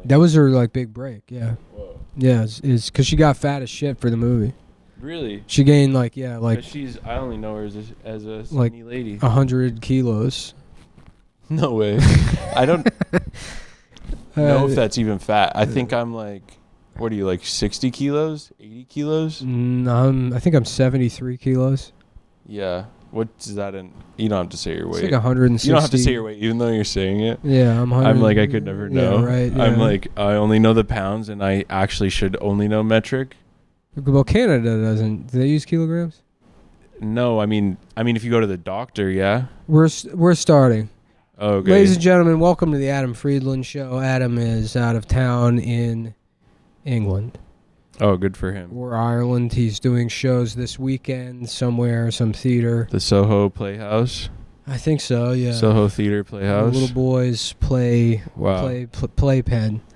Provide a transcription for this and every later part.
That was her like big break. Yeah. Whoa. Yeah, it's because she got fat as shit for the movie. Really? She gained like I only know her as a skinny lady. 100 kilos. No way. I don't know if that's even fat. I think I'm like, what are you, like 60 kilos? 80 kilos? I think I'm 73 kilos. Yeah. What does that in? You don't have to say your weight. It's like 160. You don't have to say your weight, even though you're saying it. Yeah, I'm 100. I'm like, I could never know. Yeah, right. Yeah. I'm like, I only know the pounds, and I actually should only know metric. Well, Canada doesn't. Do they use kilograms? No, I mean, if you go to the doctor, yeah. We're starting. Okay. Ladies and gentlemen, welcome to the Adam Friedland Show. Adam is out of town in England. Oh, good for him. Or Ireland. He's doing shows this weekend somewhere, some theater. The Soho Playhouse. I think so, yeah. Soho Theater Playhouse. The little boys playpen.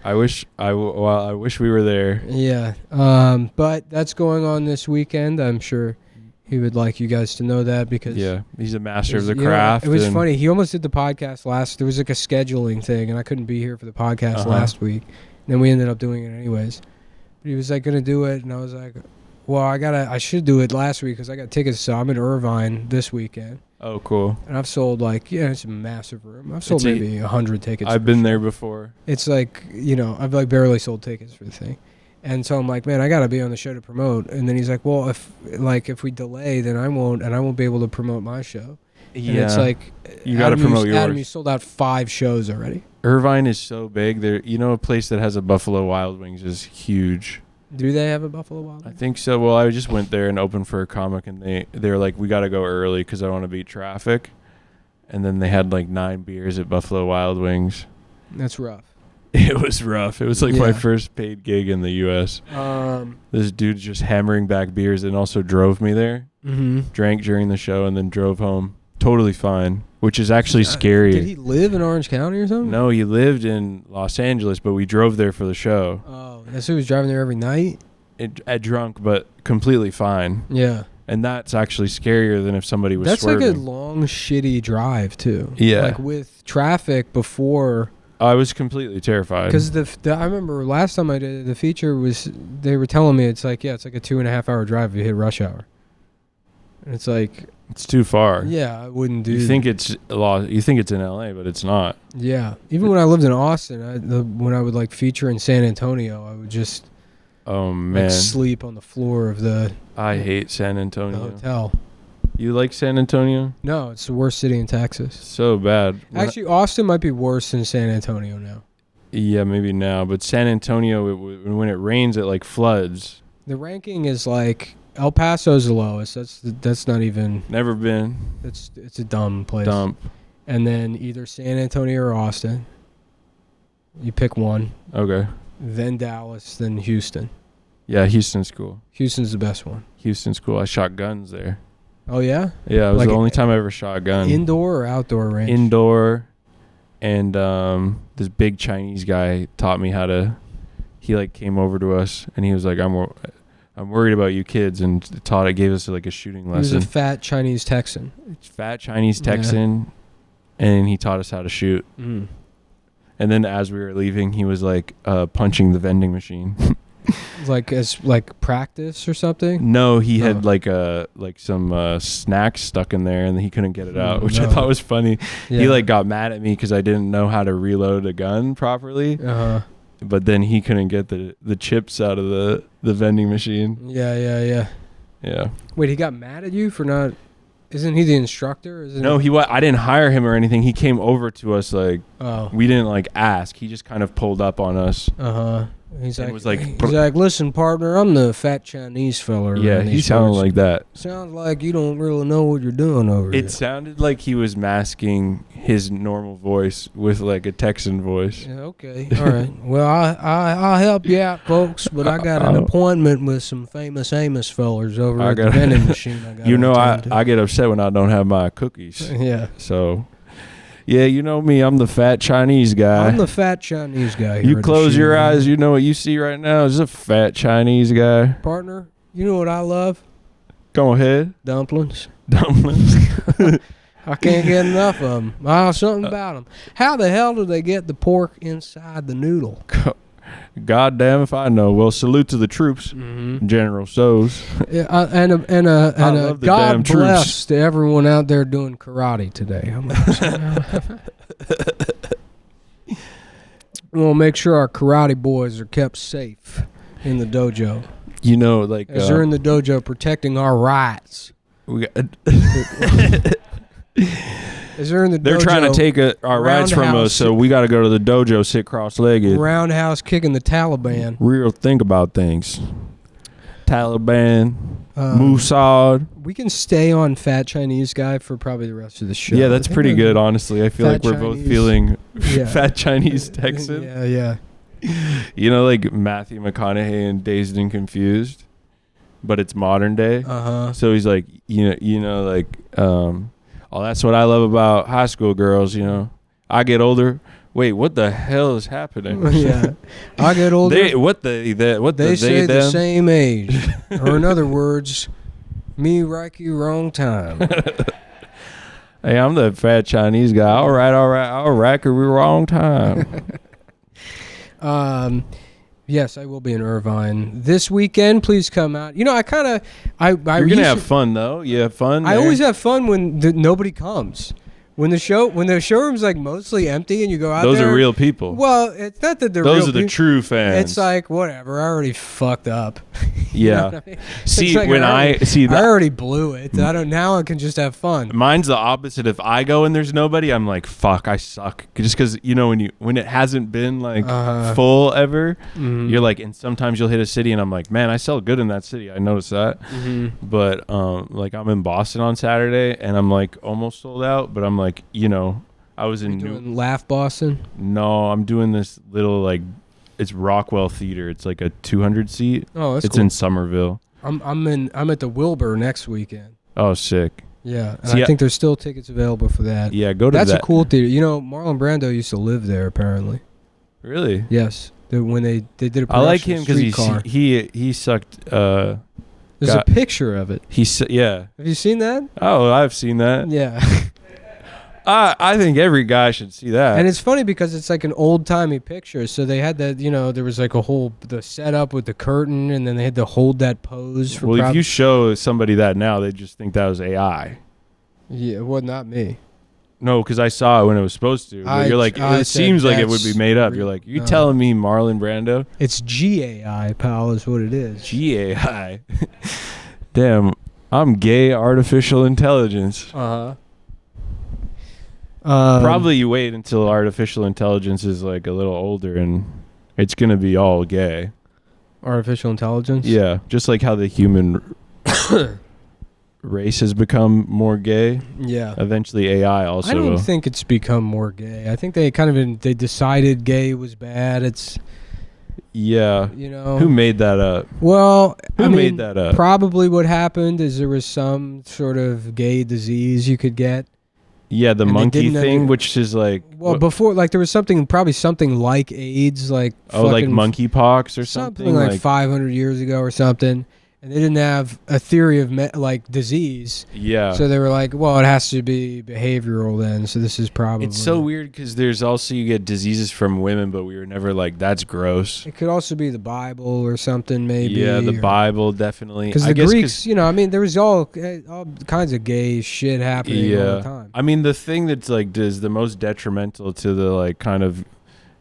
I wish we were there. Yeah. But that's going on this weekend. I'm sure he would like you guys to know that because he's a master of the craft. It was funny. He almost did the podcast there was like a scheduling thing, and I couldn't be here for the podcast last week. And then we ended up doing it anyways. But he was like gonna do it, and I was like, well, I should do it last week because I got tickets. So I'm in Irvine this weekend. Oh, cool. And I've sold it's a massive room. I've sold maybe 100 tickets. I've been there before. It's like, I've like barely sold tickets for the thing. And so I'm like, man, I got to be on the show to promote. And then he's like, well, if we delay, then I won't be able to promote my show. Yeah. And it's like, you got to promote yours. Adam, you sold out 5 shows already. Irvine is so big. There, a place that has a Buffalo Wild Wings is huge. Do they have a Buffalo Wild Wings? I think so. Well, I just went there and opened for a comic, and they were like, we got to go early because I don't want to beat traffic. And then they had like 9 beers at Buffalo Wild Wings. That's rough. It was rough. It was like my first paid gig in the U.S. This dude just hammering back beers and also drove me there. Mm-hmm. Drank during the show and then drove home. Totally fine, which is actually scary. Did he live in Orange County or something? No, he lived in Los Angeles, but we drove there for the show. Oh, that's who was driving there every night? At drunk, but completely fine. Yeah. And that's actually scarier than if somebody was swerving. That's like a long, shitty drive, too. Yeah. Like with traffic before... I was completely terrified. Because I remember last time I did the feature they were telling me it's like a 2.5 hour drive if you hit rush hour. And it's like... It's too far. Yeah, I wouldn't do. You think it's in LA, but it's not. Yeah. Even when I lived in Austin, when I would like feature in San Antonio, I would just... Oh, man. Like sleep on the floor of the... I hate San Antonio. The hotel. You like San Antonio? No, it's the worst city in Texas. So bad. Actually, Austin might be worse than San Antonio now. Yeah, maybe now. But San Antonio, when it rains, it like floods. The ranking is like El Paso's the lowest. That's not even... Never been. It's a dumb place. Dump. And then either San Antonio or Austin. You pick one. Okay. Then Dallas, then Houston. Yeah, Houston's cool. Houston's the best one. Houston's cool. I shot guns there. Oh, yeah? Yeah, it was like the only time I ever shot a gun. Indoor or outdoor range? Indoor. And this big Chinese guy taught me how to... He like came over to us and he was like, I'm worried about you kids, and gave us like a shooting lesson. He was a fat Chinese Texan. Fat Chinese Texan, and he taught us how to shoot. Mm. And then as we were leaving, he was like punching the vending machine. Like as like practice or something? No, he had like some snacks stuck in there, and he couldn't get it out, which I thought was funny. Yeah. He like got mad at me because I didn't know how to reload a gun properly. Uh-huh. But then he couldn't get the chips out of the vending machine. Yeah. Wait, he got mad at you for not... Isn't he the instructor? I didn't hire him or anything. He came over to us like... Oh. We didn't like ask. He just kind of pulled up on us. Uh-huh. He's like, listen, partner, I'm the fat Chinese fella. Yeah, he sounded like that. Sounds like you don't really know what you're doing over here. It sounded like he was masking his normal voice with like a Texan voice. Yeah, okay. All right. Well, I'll help you out, folks, but I got an appointment with some famous Amos fellers over at the vending machine. I get upset when I don't have my cookies. Yeah. So... Yeah, you know me. I'm the fat Chinese guy. I'm the fat Chinese guy. You close your eyes, you know what you see right now is a fat Chinese guy. Partner, you know what I love? Go ahead. Dumplings. I I can't get enough of them. Oh, something about them. How the hell do they get the pork inside the noodle? God damn if I know. Well, salute to the troops, General So's. Yeah, and a God bless to everyone out there doing karate today. We'll make sure our karate boys are kept safe in the dojo. You know, like as they're in the dojo protecting our rights. As they're in the dojo, they're trying to take our rights from us, so we got to go to the dojo, sit cross-legged. Roundhouse kicking the Taliban. Real think about things. Taliban, Mossad. We can stay on Fat Chinese Guy for probably the rest of the show. Yeah, that's pretty good, honestly. I feel like we're both feeling Fat Chinese Texan. Yeah. You know, like Matthew McConaughey in Dazed and Confused, but it's modern day. So he's like, like, oh, that's what I love about high school girls. You know, I get older. Wait, what the hell is happening? Yeah, I get older. They say the same age, or in other words, me like you wrong time. Hey, I'm the Fat Chinese Guy. All right, we wrong time. Yes, I will be in Irvine this weekend. Please come out. You know, you're gonna have fun though. You have fun. I always have fun when nobody comes. When the showroom's like mostly empty and you go out those there. Those are real people. Well, it's not that they're real people. Those are the true fans. It's like, whatever, I already fucked up. Yeah. I mean? See, like I already blew it. Now I can just have fun. Mine's the opposite. If I go and there's nobody, I'm like, fuck, I suck. Just because, when it hasn't been like full ever, you're like, and sometimes you'll hit a city and I'm like, man, I sell good in that city. I noticed that. But like I'm in Boston on Saturday and I'm like almost sold out, but I'm like, I was in Laugh Boston. No, I'm doing this little like, it's Rockwell Theater. It's like a 200 seat. Oh, that's It's cool. in Somerville. I'm at the Wilbur next weekend. Oh, sick. Yeah, and I think there's still tickets available for that. Yeah, go to that. That's a cool theater. Marlon Brando used to live there apparently. Really? Yes. When they did a production. I like him because he sucked. There's a picture of it. Yeah. Have you seen that? Oh, I've seen that. Yeah. I think every guy should see that. And it's funny because it's like an old-timey picture. So they had that, there was like the setup with the curtain, and then they had to hold that pose. If you show somebody that now, they just think that was AI. Yeah, well, not me. No, because I saw it when it was supposed to. You're like, it seems like it would be made up. You're like, you telling me Marlon Brando? It's GAI, pal, is what it is. GAI. Damn, I'm gay artificial intelligence. Uh-huh. Probably you wait until artificial intelligence is like a little older and it's going to be all gay. Artificial intelligence? Yeah, just like how the human race has become more gay. Yeah. Eventually AI also I don't think it's become more gay. I think they they decided gay was bad. Yeah. Who made that up? Well, Who made that up? Probably what happened is there was some sort of gay disease you could get. Yeah, the monkey thing, which is like... Well, before, like, there was probably something like AIDS, like... like monkeypox or something? Something like 500 years ago or something. And they didn't have a theory of, disease. Yeah. So they were like, well, it has to be behavioral then, so this is probably... It's so weird because there's also, you get diseases from women, but we were never like, that's gross. It could also be the Bible or something, maybe. Yeah, the Bible, definitely. Because the Greeks, there was all kinds of gay shit happening all the time. I mean, the thing that's like is the most detrimental to the like kind of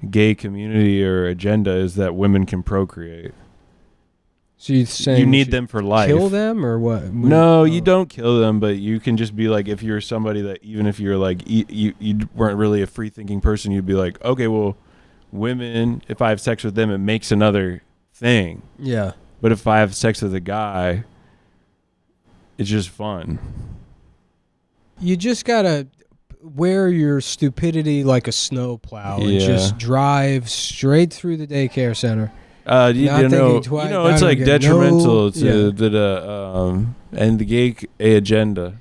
gay community or agenda is that women can procreate. So you're saying you need them for life. Kill them or what? No, you don't kill them, but you can just be like, if you're somebody that even if you're like you weren't really a free thinking person, you'd be like, okay, well, women, if I have sex with them, it makes another thing. Yeah. But if I have sex with a guy, it's just fun. You just gotta wear your stupidity like a snowplow and just drive straight through the daycare center. It's like detrimental to the and the gay agenda.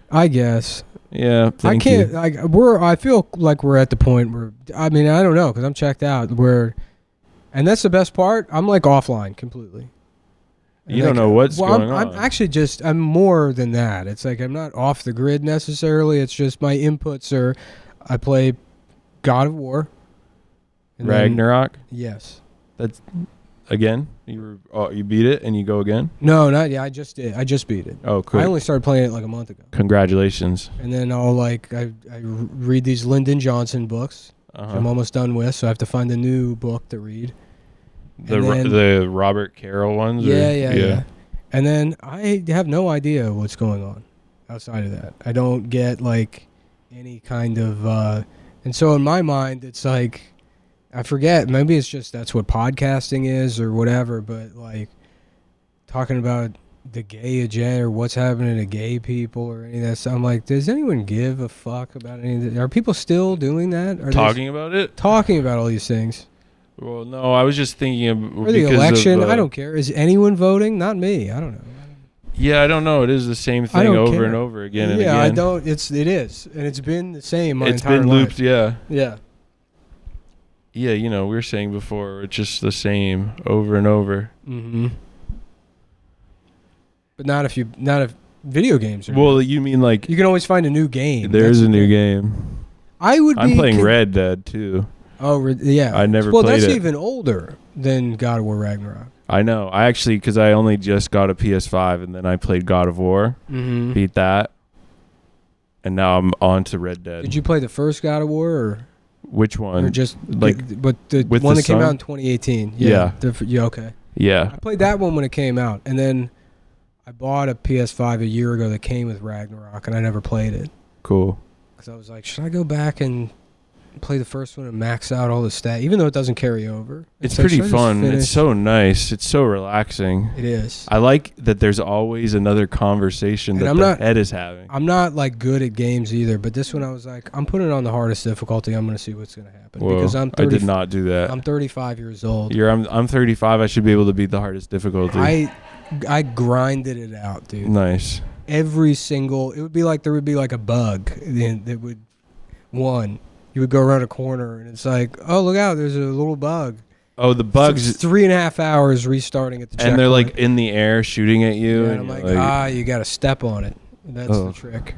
I guess. Yeah, I can't. I feel like we're at the point where I don't know because I'm checked out. And that's the best part. I'm like offline completely. You don't know what's going on. I'm actually I'm more than that. It's like I'm not off the grid necessarily. It's just my inputs are, I play God of War. Ragnarok? Yes. That's, again, you beat it and you go again? No, not yet. I just did. I just beat it. Oh, cool. I only started playing it like a month ago. Congratulations. And then I read these Lyndon Johnson books, which I'm almost done with, so I have to find a new book to read. The Robert Carroll ones? Yeah. And then I have no idea what's going on outside of that. I don't get like any kind of and so in my mind it's like I forget, maybe it's just that's what podcasting is or whatever, but like talking about the gay agenda or what's happening to gay people or any of that stuff. I'm like, does anyone give a fuck about any of that? Are people still doing that? Are talking about it? Talking about all these things. Well, no, I was just thinking of... Or the election, I don't care. Is anyone voting? Not me. I don't know. Yeah, I don't know. It is the same thing over and over again and again. Yeah, I don't... It is. And it's been the same my entire life. It's been looped, yeah. Yeah. Yeah, we were saying before, it's just the same over and over. Mm-hmm. But not if video games are... Well, you mean like... You can always find a new game. There's a new game. I'm playing Red Dead, too. Oh, yeah. I never played it. Well, that's even older than God of War Ragnarok. I know. I actually, because I only just got a PS5, and then I played God of War, beat that, and now I'm on to Red Dead. Did you play the first God of War, or which one? Or just like the one that came out in 2018? Yeah. Okay. Yeah. I played that one when it came out, and then I bought a PS5 a year ago that came with Ragnarok, and I never played it. Cool. Because I was like, should I go back and play the first one and max out all the stats, even though it doesn't carry over? It's pretty fun. It's so nice. It's so relaxing. It is. I like that there's always another conversation that the head is having. I'm not like good at games either, but this one I was like, I'm putting it on the hardest difficulty. I'm going to see what's going to happen. Whoa, because I did not do that. I'm 35 years old. I'm 35. I should be able to beat the hardest difficulty. I grinded it out, dude. Nice. Every single, it would be like there would be like a bug that would, you would go around a corner and it's like, oh, look out, there's a little bug. Oh, the bugs. It's 3.5 hours restarting at the checkpoint. And they're like in the air shooting at you. Yeah, and I'm like, you got to step on it. That's the trick.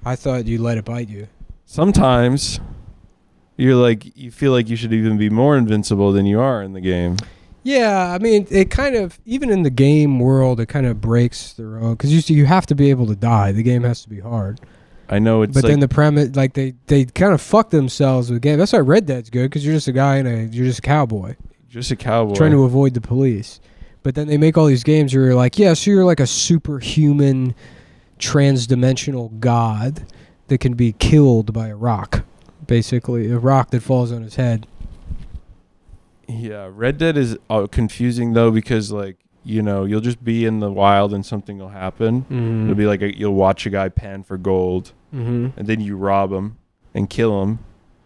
I thought you'd let it bite you. Sometimes you feel like you should even be more invincible than you are in the game. Yeah, I mean, it kind of, even in the game world, it kind of breaks their own, because you have to be able to die. The game has to be hard. I know it's, but then the premise, like they kind of fuck themselves with the game. That's why Red Dead's good, because you're just a guy you're just a cowboy. Just a cowboy. Trying to avoid the police. But then they make all these games where you're like, yeah, so you're like a superhuman, trans-dimensional god that can be killed by a rock, basically. A rock that falls on his head. Yeah, Red Dead is confusing, though, because, like, you'll just be in the wild and something will happen. Mm-hmm. It'll be like you'll watch a guy pan for gold, and then you rob him and kill him.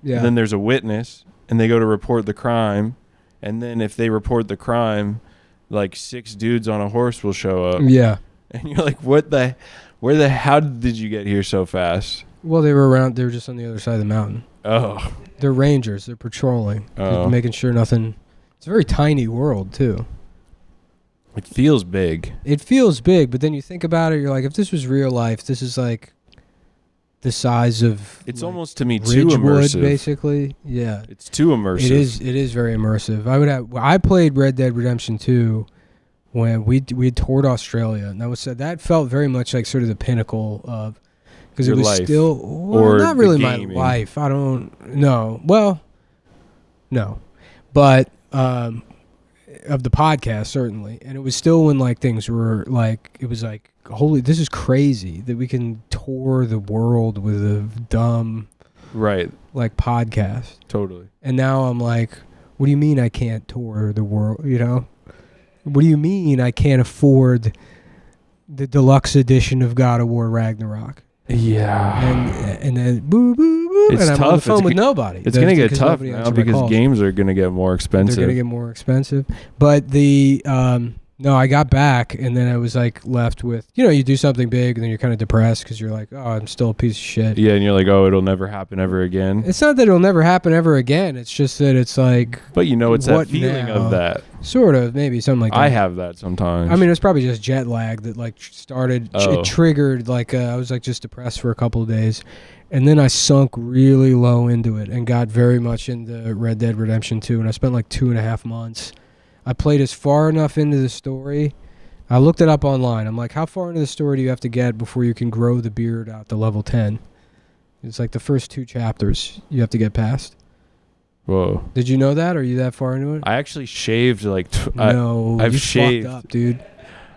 Yeah. And then there's a witness, and they go to report the crime. And then if they report the crime, like 6 dudes on a horse will show up. Yeah. And you're like, how did you get here so fast? Well, they were just on the other side of the mountain. Oh. They're rangers. They're patrolling. They're making sure nothing. It's a very tiny world, too. It feels big. It feels big, but then you think about it, you're like, if this was real life, this is like the size of... It's like almost, to me, too immersive. Basically. Yeah. It's too immersive. It is very immersive. I played Red Dead Redemption 2 when we toured Australia, and that felt very much like sort of the pinnacle of... Because it was life. Still... Well, not really my life. I don't... No. Well, no. But... of the podcast, certainly. And it was still when like things were like, it was like, holy, this is crazy that we can tour the world with a dumb like podcast. Totally. And now I'm like, what do you mean I can't tour the world? What do you mean I can't afford the deluxe edition of God of War Ragnarok? Yeah. And then boo boo boo. It's and I'm tough. on the phone with nobody. It's going to get tough now because games are going to get more expensive. They're going to get more expensive. But the No, I got back, and then I was like left with, you do something big, and then you're kind of depressed because you're like, oh, I'm still a piece of shit. Yeah, and you're like, oh, it'll never happen ever again. It's not that it'll never happen ever again. It's just that it's like. But it's that feeling now? of that. Sort of, maybe something like that. I have that sometimes. I mean, it's probably just jet lag that like started. It triggered like I was like just depressed for a couple of days, and then I sunk really low into it and got very much into Red Dead Redemption 2, and I spent like 2.5 months. I played as far enough into the story. I looked it up online. I'm like, how far into the story do you have to get before you can grow the beard out to level 10? It's like the first 2 chapters you have to get past. Whoa. Did you know that? Or are you that far into it? I actually shaved like... I've shaved. Fucked up, dude.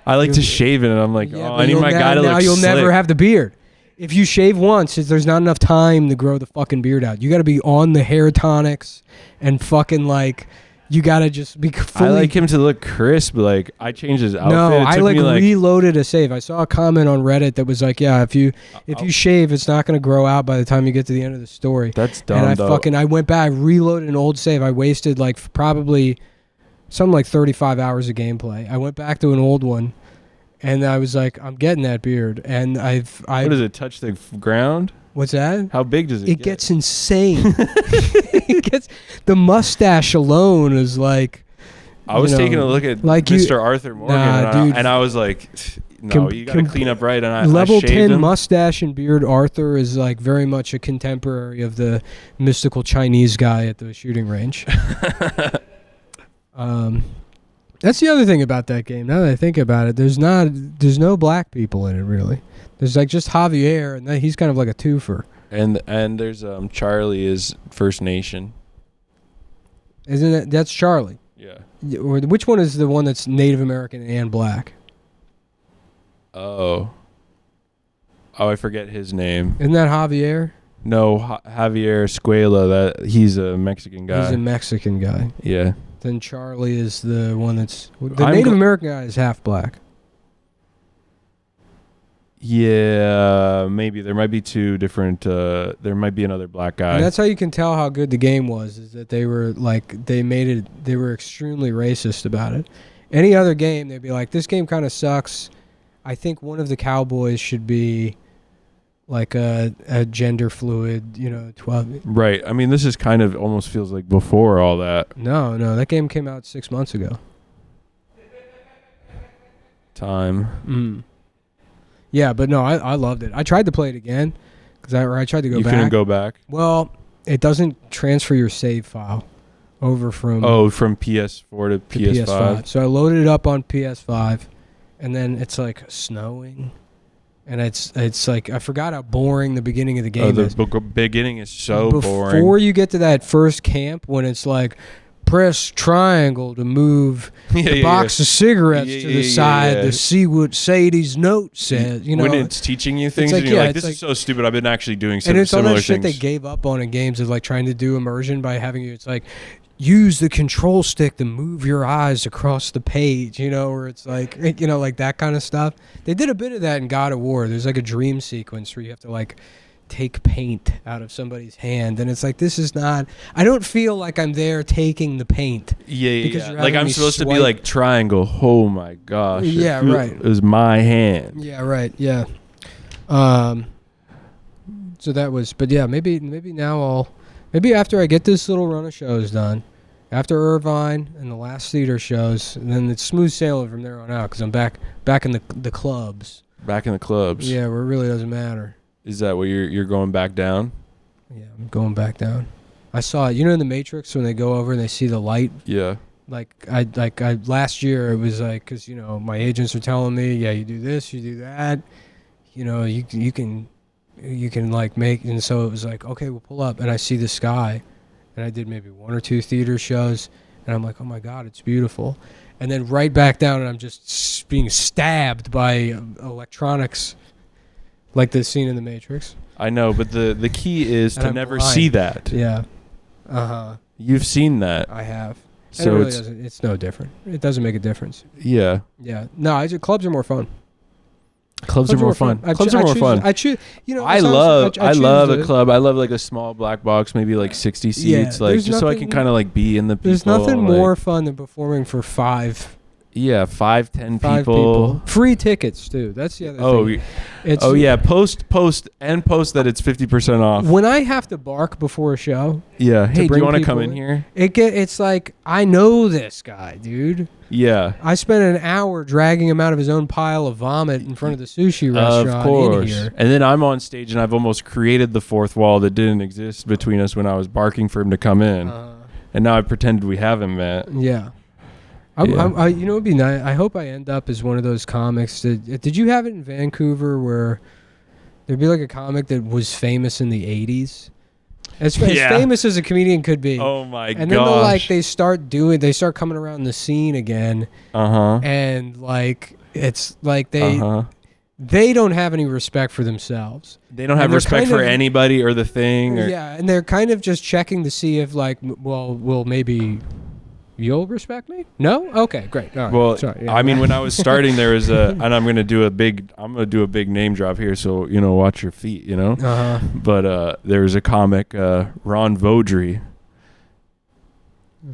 I like to shave it, and I'm like, I need my guy to look Now you'll slick. never have the beard. If you shave once, there's not enough time to grow the fucking beard out. You got to be on the hair tonics and fucking like... You gotta just be fully... I like him to look crisp. Like, I changed his outfit. No, I reloaded a save. I saw a comment on Reddit that was like, "Yeah, if you shave, it's not gonna grow out by the time you get to the end of the story." That's dumb. And I went back, reloaded an old save. I wasted like probably something like 35 hours of gameplay. I went back to an old one, and I was like, "I'm getting that beard." And what does it touch the ground? What's that? How big does it get? It gets insane. The mustache alone is like... I was taking a look at like Mr. Arthur Morgan, and I was like, no, you got to clean up right. And level I shaved 10 him. Mustache and beard Arthur is like very much a contemporary of the mystical Chinese guy at the shooting range. That's the other thing about that game. Now that I think about it, there's no black people in it really. There's like just Javier, and he's kind of like a twofer. And there's Charlie is First Nation. Isn't it? That's Charlie. Yeah. Or which one is the one that's Native American and black? Oh, I forget his name. Isn't that Javier? No, Javier Escuela. He's a Mexican guy. He's a Mexican guy. Yeah. Then Charlie is the one that's... The Native American guy is half black. Yeah, maybe. There might be 2 different... there might be another black guy. And that's how you can tell how good the game was, is that they were like... They were extremely racist about it. Any other game, they'd be like, this game kind of sucks. I think one of the cowboys should be like a gender fluid, 12... Right. I mean, this is kind of almost feels like before all that. No, that game came out 6 months ago. Time. Yeah, but no, I loved it. I tried to play it again because I tried to go back. You couldn't go back? Well, it doesn't transfer your save file over from... from PS4 to PS5. So I loaded it up on PS5, and then it's like snowing, and it's like I forgot how boring the beginning of the game is. The beginning is so boring. Before you get to that first camp, when it's like... Press triangle to move the box of cigarettes to the side to see what Sadie's note says. When it's teaching you things, and you're like, this is so stupid. I've been actually doing some similar things. And it's all that shit they gave up on in games of like trying to do immersion by having you. It's like, use the control stick to move your eyes across the page, or it's like, like that kind of stuff. They did a bit of that in God of War. There's like a dream sequence where you have to like take paint out of somebody's hand, and it's like, this is not... I don't feel like I'm there taking the paint. Yeah. Like I'm supposed to be like triangle. Oh my gosh. Yeah, right. It was my hand. Yeah, right. Yeah. So that was... But yeah, maybe now maybe after I get this little run of shows done, after Irvine and the last theater shows, and then it's smooth sailing from there on out, because I'm back in the clubs. Back in the clubs. Yeah, where it really doesn't matter. Is that what you're going back down? Yeah, I'm going back down. I saw it. In the Matrix when they go over and they see the light? Yeah. I last year it was like, because, my agents are telling me, yeah, you do this, you do that. You can like make... And so it was like, okay, we'll pull up. And I see the sky. And I did maybe 1 or 2 theater shows. And I'm like, oh, my God, it's beautiful. And then right back down, and I'm just being stabbed by electronics. Like the scene in The Matrix. I know, but the key is to never see that. Yeah. Uh-huh. You've seen that. I have. So it really doesn't... It's no different. It doesn't make a difference. Yeah. Yeah. No, clubs are more fun. Clubs are more fun. Clubs are more fun. I choose... I love a club. I love like a small black box, maybe like 60 seats, just so I can kind of like be in the people. There's nothing more fun than performing for 5 Yeah, 5-10 5 people. Free tickets too. That's the other thing. Yeah. Post that it's 50% off. When I have to bark before a show. Yeah. Hey, do you want to come in here? It's like, I know this guy, dude. Yeah. I spent an hour dragging him out of his own pile of vomit in front of the sushi restaurant. Of course. In here. And then I'm on stage and I've almost created the fourth wall that didn't exist between us when I was barking for him to come in. And now I pretended we have him, Matt. Yeah. You know, it'd be nice. I hope I end up as one of those comics. Did you have it in Vancouver where there'd be like a comic that was famous in the 80s? As famous as a comedian could be. Oh my gosh. And then they start coming around the scene again. And like it's like they don't have any respect for themselves. They don't have respect for anybody or the thing. Yeah, and they're kind of just checking to see if maybe you'll respect me? No? Okay, great. All right. Well, sorry, I mean, when I was starting, there was and I'm gonna do a big name drop here, so watch your feet, But there was a comic, Ron Vaudry.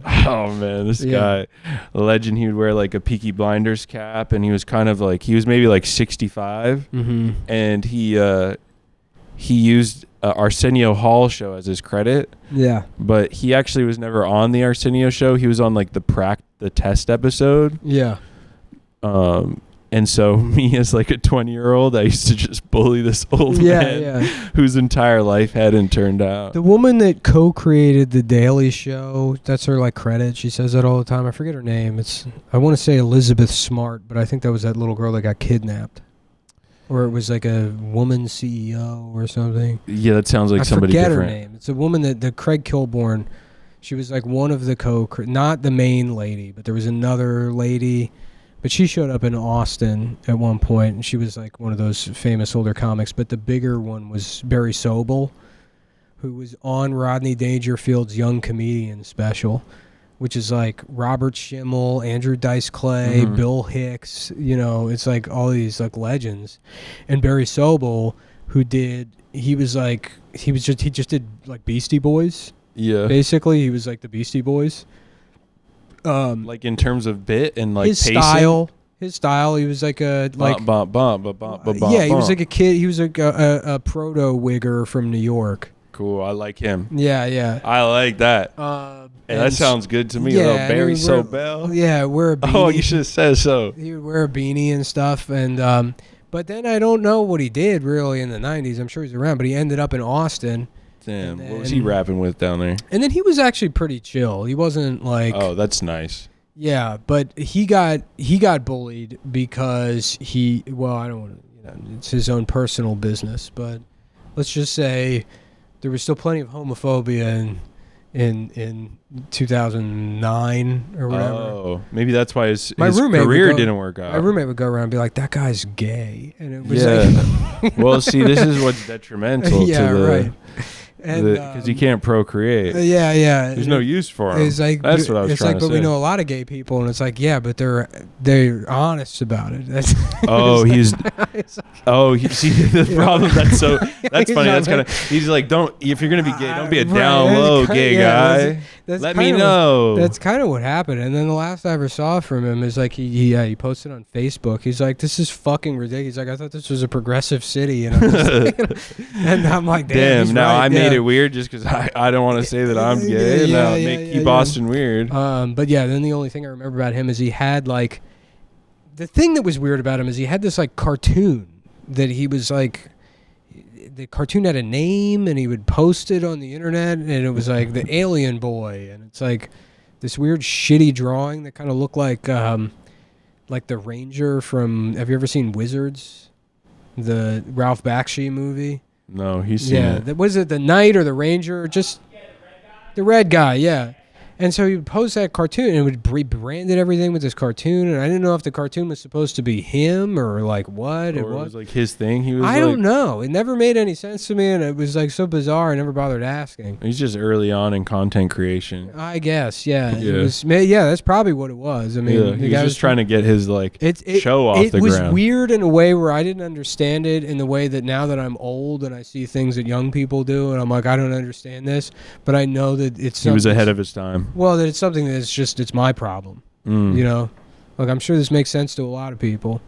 Oh man, this guy, a legend. He would wear like a Peaky Blinders cap, and he was kind of like, he was maybe like 65, and he used Arsenio Hall show as his credit. Yeah. But he actually was never on the Arsenio show. He was on like the test episode. Yeah. And so me as like a 20-year-old, I used to just bully this old man whose entire life hadn't turned out. The woman that co-created The Daily Show, that's her like credit. She says that all the time. I forget her name. I want to say Elizabeth Smart, but I think that was that little girl that got kidnapped. Or it was like a woman CEO or something. Yeah, that sounds like somebody different. I forget her name. It's a woman that Craig Kilborn, she was like one of the not the main lady, but there was another lady. But she showed up in Austin at one point, and she was like one of those famous older comics. But the bigger one was Barry Sobel, who was on Rodney Dangerfield's Young Comedian special, which is like Robert Schimmel, Andrew Dice Clay, Bill Hicks, it's like all these like legends. And Barry Sobel, he just did like Beastie Boys. Yeah. Basically, he was like the Beastie Boys. Like in terms of bit and like his pacing? His style, he was like a like he was like a kid. He was like a proto-wigger from New York. Cool, I like him. Yeah. I like that. That sounds good to me. Yeah, Barry Sobel. Yeah, wear a beanie. Oh, you should have said so. He would wear a beanie and stuff, and but then I don't know what he did really in the 90s. I'm sure he's around, but he ended up in Austin. Damn, what was he rapping with down there? And then he was actually pretty chill. He wasn't like... Oh, that's nice. Yeah, but he got bullied because I don't want to... it's his own personal business, but let's just say there was still plenty of homophobia in 2009 or whatever. Oh, maybe that's why his career didn't work out. My roommate would go around and be like, that guy's gay. And it was like... Well, see, this is what's detrimental to the... right. Because you can't procreate. Yeah. There's no use for them. That's what I was trying to say. It's like, but we know a lot of gay people, and it's like, yeah, but they're honest about it. See the problem. That's funny. That's kind of. He's like, if you're gonna be gay, don't be a down low gay guy. Let me know. That's kind of what happened. And then the last I ever saw from him is like he posted on Facebook. He's like, this is fucking ridiculous. He's like, I thought this was a progressive city, and I'm like, damn. Now right. I made it weird just because I don't want to say that I'm gay. Keep Boston weird. But yeah, then the only thing I remember about him is he had like, the thing that was weird about him is he had this like cartoon that he was like, the cartoon had a name and he would post it on the internet, and it was like the Alien Boy, and it's like this weird shitty drawing that kind of looked like the Ranger from, have you ever seen Wizards? The Ralph Bakshi movie? No, he's seen it. Was it the Knight or the Ranger? Just the red guy, yeah. And so he would post that cartoon and would rebranded everything with this cartoon, and I didn't know if the cartoon was supposed to be him or like what. Or it was like his thing. I don't know. It never made any sense to me, and it was like so bizarre. I never bothered asking. He's just early on in content creation. I guess, yeah. That's probably what it was. I mean, he was just trying to get his show off the ground. It was weird in a way where I didn't understand it in the way that now that I'm old and I see things that young people do, and I'm like, I don't understand this, but I know that he was ahead of his time. Well, that it's something that's just, it's my problem, Look, I'm sure this makes sense to a lot of people.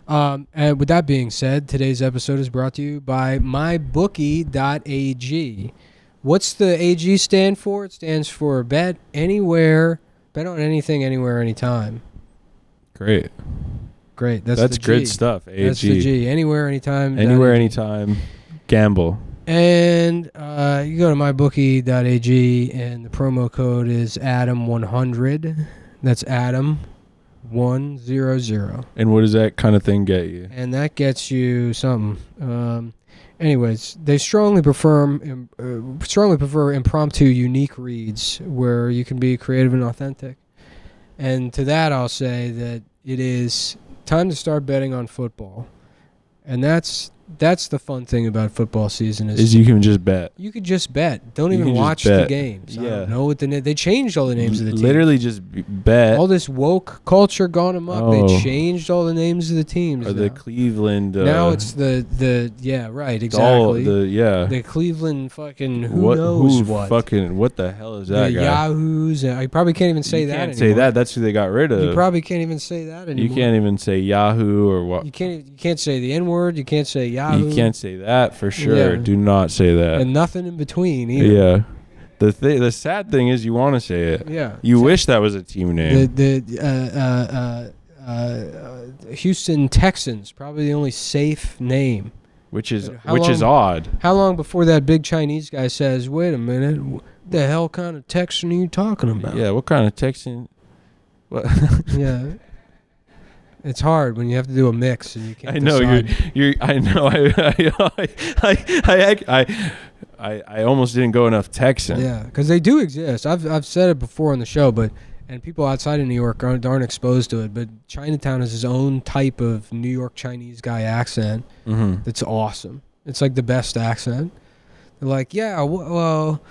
And with that being said, today's episode is brought to you by mybookie.ag. What's the AG stand for? It stands for bet anywhere, bet on anything, anywhere, anytime. Great. That's good stuff. AG. That's the G. Anywhere, anytime. Anywhere, anytime. Gamble. And you go to mybookie.ag, and the promo code is Adam100. That's Adam100. And what does that kind of thing get you? And that gets you something. Anyways, they strongly prefer impromptu, unique reads where you can be creative and authentic. And to that, I'll say that it is time to start betting on football. And that's the fun thing about football season is you can just bet. You could just bet. Don't even watch the games. Yeah. I don't know what they changed all the names of the teams. Literally just bet. All this woke culture gone amok. Oh. They changed all the names of the teams. Or the Cleveland. Now it's the yeah, right, exactly. The Cleveland fucking who knows what. Fucking what the hell is that the guy? Yahoos. You probably can't even say that anymore. You can't say that. That's who they got rid of. You probably can't even say that anymore. You can't even say Yahoo or what. You can't say the N-word. You can't say Yahoo. You can't say that for sure. Do not say that. And nothing in between either. Yeah. The sad thing is you want to say it. Yeah. You wish that was a team name. The Houston Texans, probably the only safe name. Which is odd. How long before that big Chinese guy says, "Wait a minute, what the hell kind of Texan are you talking about?" Yeah, what kind of Texan? What? Yeah. It's hard when you have to do a mix and you can't. I know decide. I know. I almost didn't go enough Texan. Yeah, because they do exist. I've said it before on the show, and people outside of New York aren't exposed to it. But Chinatown has its own type of New York Chinese guy accent. Mm-hmm. That's awesome. It's like the best accent. They're like, yeah, well,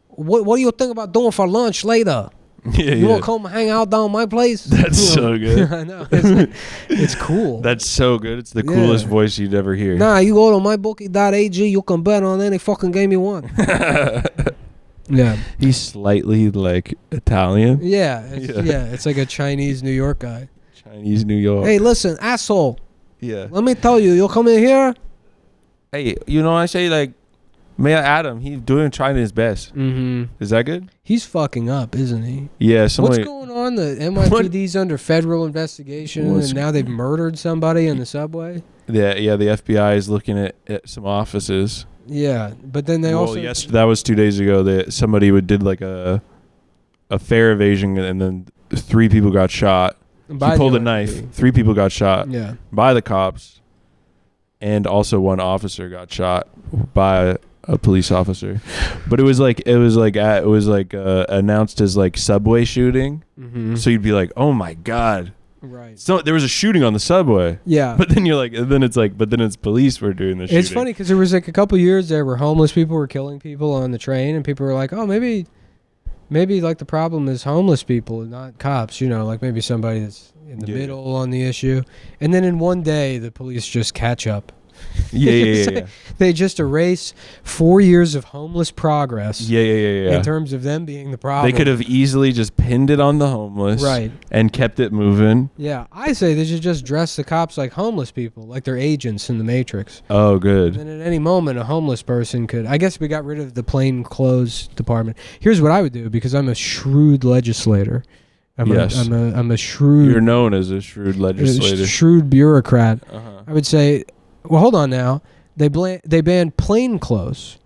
what do you think about doing for lunch later? Yeah, you want to come hang out down my place? That's so good. I know. It's cool. That's so good. It's the coolest voice you'd ever hear. Nah, you go to mybookie.ag, you can bet on any fucking game you want. Yeah. He's slightly like Italian. Yeah. It's like a Chinese New York guy. Chinese New York. Hey, listen, asshole. Yeah. Let me tell you, you'll come in here. Hey, I say like, Mayor Adam, he's trying his best. Mm-hmm. Is that good? He's fucking up, isn't he? Yeah. What's going on? The NYPD's under federal investigation, and now they've murdered somebody in the subway? Yeah. The FBI is looking at some offices. Yeah, but then they also... Yes, that was 2 days ago. That somebody did like a fare evasion, and then 3 people got shot. He pulled a knife. 3 people got shot by the cops, and also 1 officer got shot by a police officer. But it was announced as like subway shooting. Mm-hmm. So you'd be like, oh my god, right? So there was a shooting on the subway. Yeah. But then it's police were doing the shooting. It's funny because there was like a couple years there where homeless people were killing people on the train, and people were like, oh, maybe like the problem is homeless people and not cops. Like maybe somebody that's in the middle on the issue. And then in one day the police just catch up. Yeah. They just erase 4 years of homeless progress. Yeah. In terms of them being the problem. They could have easily just pinned it on the homeless, right, and kept it moving. Yeah, I say they should just dress the cops like homeless people, like they're agents in the Matrix. Oh, good. And then at any moment, a homeless person could. I guess we got rid of the plain clothes department. Here's what I would do, because I'm a shrewd legislator. I'm a shrewd. You're known as a shrewd legislator. Shrewd bureaucrat. Uh-huh. I would say. Well, hold on now. They banned plain clothes.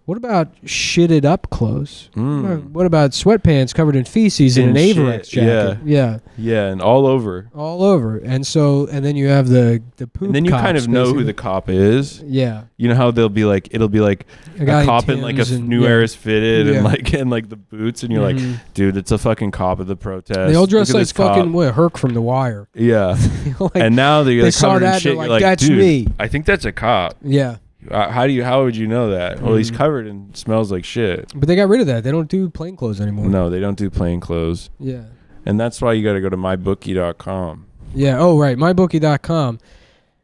What about shitted up clothes? What about sweatpants covered in feces and an Averex jacket? Yeah, and all over. And then you have the poop. And then you kind of know who the cop is. Yeah. You know how it'll be like a cop in like a New Era's fitted and like the boots, and you're like, dude, it's a fucking cop of the protest. They all dress like fucking Herc from The Wire. Yeah. And now they're covered in shit. Like, you're like, that's dude, me. I think that's a cop. Yeah. How would you know that? Well, he's covered and smells like shit. But they got rid of that. They don't do plain clothes anymore. No, they don't do plain clothes. Yeah. And that's why you got to go to mybookie.com. Yeah. Oh, right. Mybookie.com.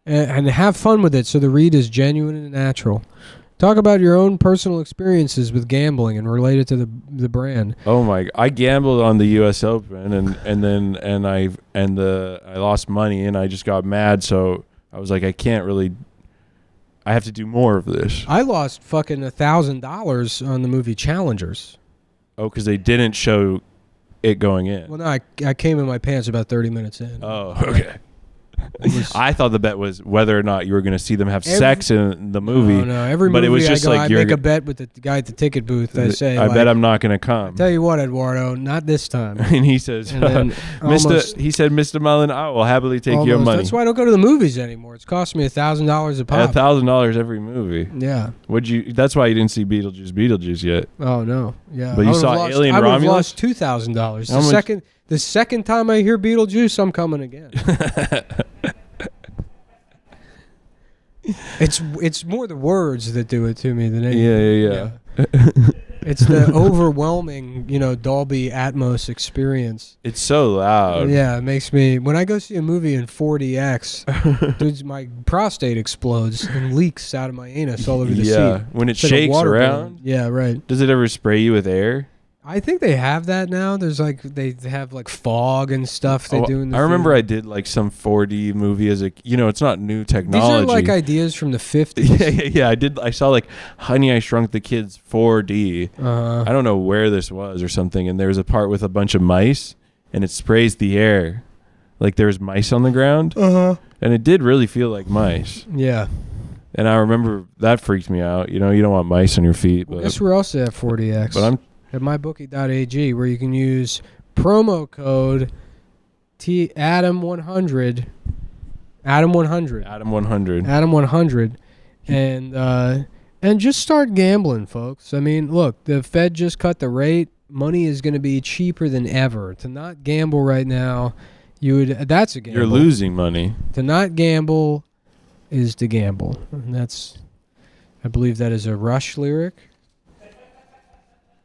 And have fun with it so the read is genuine and natural. Talk about your own personal experiences with gambling and relate it to the brand. Oh my! I gambled on the U.S. Open and I lost money and I just got mad. So I was like, I have to do more of this. I lost fucking $1,000 on the movie Challengers. Oh, because they didn't show it going in. Well, no, I came in my pants about 30 minutes in. Oh, okay. I thought the bet was whether or not you were going to see them have sex in the movie. No, every movie it was just I make a bet with the guy at the ticket booth. I say, I bet I'm not going to come. Tell you what, Eduardo, not this time. And he says, Mr. Mullen, I will happily take your money. That's why I don't go to the movies anymore. It's cost me $1,000 a pop. $1,000 every movie. Yeah. That's why you didn't see Beetlejuice yet. Oh no. Yeah. But you saw Alien Romulus? I would have lost $2,000. The second time I hear Beetlejuice, I'm coming again. It's more the words that do it to me than anything. Yeah. It's the overwhelming, Dolby Atmos experience. It's so loud. Yeah, it makes me... When I go see a movie in 4DX, dude, my prostate explodes and leaks out of my anus all over the seat. Yeah, when it shakes around. Balloon. Yeah, right. Does it ever spray you with air? I think they have that now. There's they have fog and stuff they do in the I remember I did some 4D movie as a, it's not new technology. These are ideas from the 50s. Yeah. I saw Honey, I Shrunk the Kids 4D. I don't know where this was or something. And there was a part with a bunch of mice and it sprays the air. Like there's mice on the ground. And it did really feel like mice. Yeah. And I remember that freaked me out. You don't want mice on your feet. Well, guess where else they have 4DX? But I'm at mybookie.ag, where you can use promo code Adam100, and just start gambling, folks. I mean, look, the Fed just cut the rate. Money is going to be cheaper than ever. To not gamble right now, that's a gamble. You're losing money. To not gamble is to gamble, and I believe that is a Rush lyric.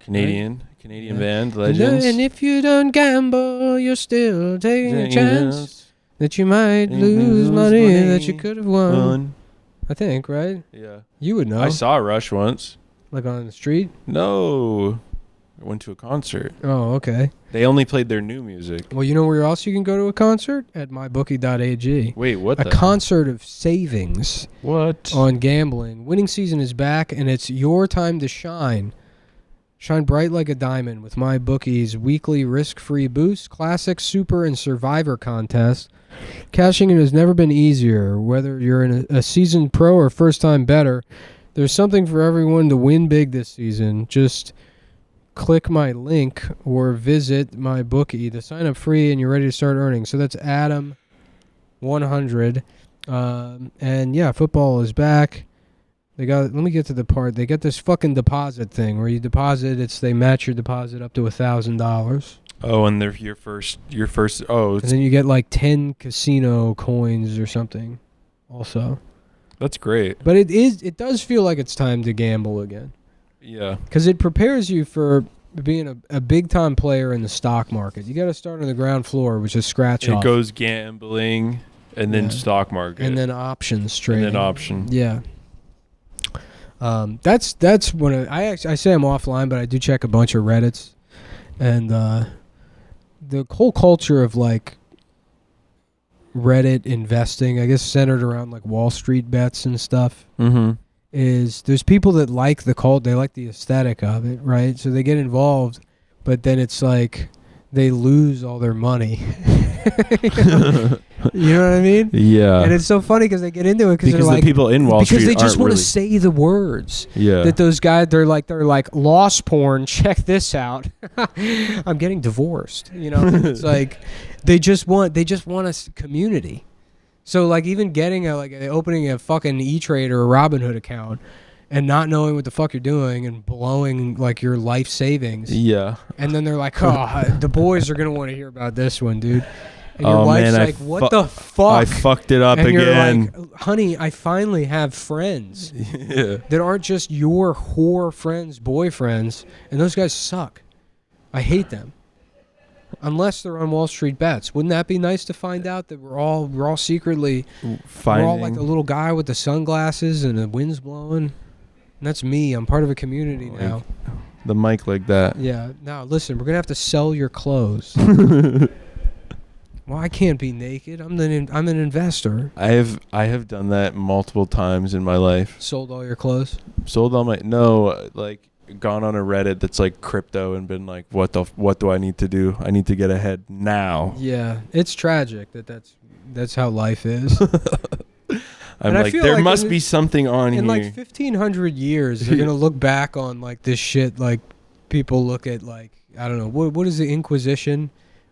Canadian band, legends. And if you don't gamble, you're still taking a chance that you might lose money that you could have won. I think, right? Yeah. You would know. I saw Rush once. Like on the street? No. I went to a concert. Oh, okay. They only played their new music. Well, you know where else you can go to a concert? At mybookie.ag. Wait, what? A concert of savings. What? On gambling. Winning season is back, and it's your time to shine. Shine bright like a diamond with MyBookie's weekly risk-free boost, classic, super, and survivor contest. Cashing in has never been easier. Whether you're a seasoned pro or first-time bettor, there's something for everyone to win big this season. Just click my link or visit MyBookie to sign up free, and you're ready to start earning. So that's Adam100. And yeah, football is back. Let me get to the part. They got this fucking deposit thing where you deposit. They match your deposit up to $1,000. Oh, and they're your first. Oh, and then you get 10 casino coins or something. Also, that's great. But it does feel like it's time to gamble again. Yeah, because it prepares you for being a big time player in the stock market. You got to start on the ground floor, which is scratch off. It goes gambling, and then stock market, and then options trading, and then option. Yeah. That's when I say I'm offline, but I do check a bunch of Reddits, and the whole culture of Reddit investing, I guess centered around Wall Street bets and stuff, is there's people that like the cult, they like the aesthetic of it, right? So they get involved, but then it's they lose all their money. You know what I mean? Yeah. And it's so funny because they get into it because the people in Wall Street because they just want to really say the words. Yeah. That those guys they're like lost porn. Check this out. I'm getting divorced. It's they just want a community. So even getting opening a fucking E-Trade or a Robinhood account and not knowing what the fuck you're doing and blowing your life savings. Yeah. And then they're the boys are gonna want to hear about this one, dude. And your wife's what the fuck? I fucked it up again. You're honey, I finally have friends that aren't just your whore friends, boyfriends, and those guys suck. I hate them. Unless they're on Wall Street bets. Wouldn't that be nice to find out that we're all secretly we're all like the little guy with the sunglasses and the wind's blowing? And that's me. I'm part of a community now. The mic like that. Yeah. Now, listen, we're going to have to sell your clothes. Well, I can't be naked. I'm an investor. I have done that multiple times in my life. Sold all your clothes? Sold all my like gone on a Reddit that's like crypto and been like, what do I need to do? I need to get ahead now. Yeah, it's tragic that's how life is. I'm like, there must be something on here. In like 1,500 years, they're gonna look back on like this shit. Like people look at like, I don't know, what is the Inquisition?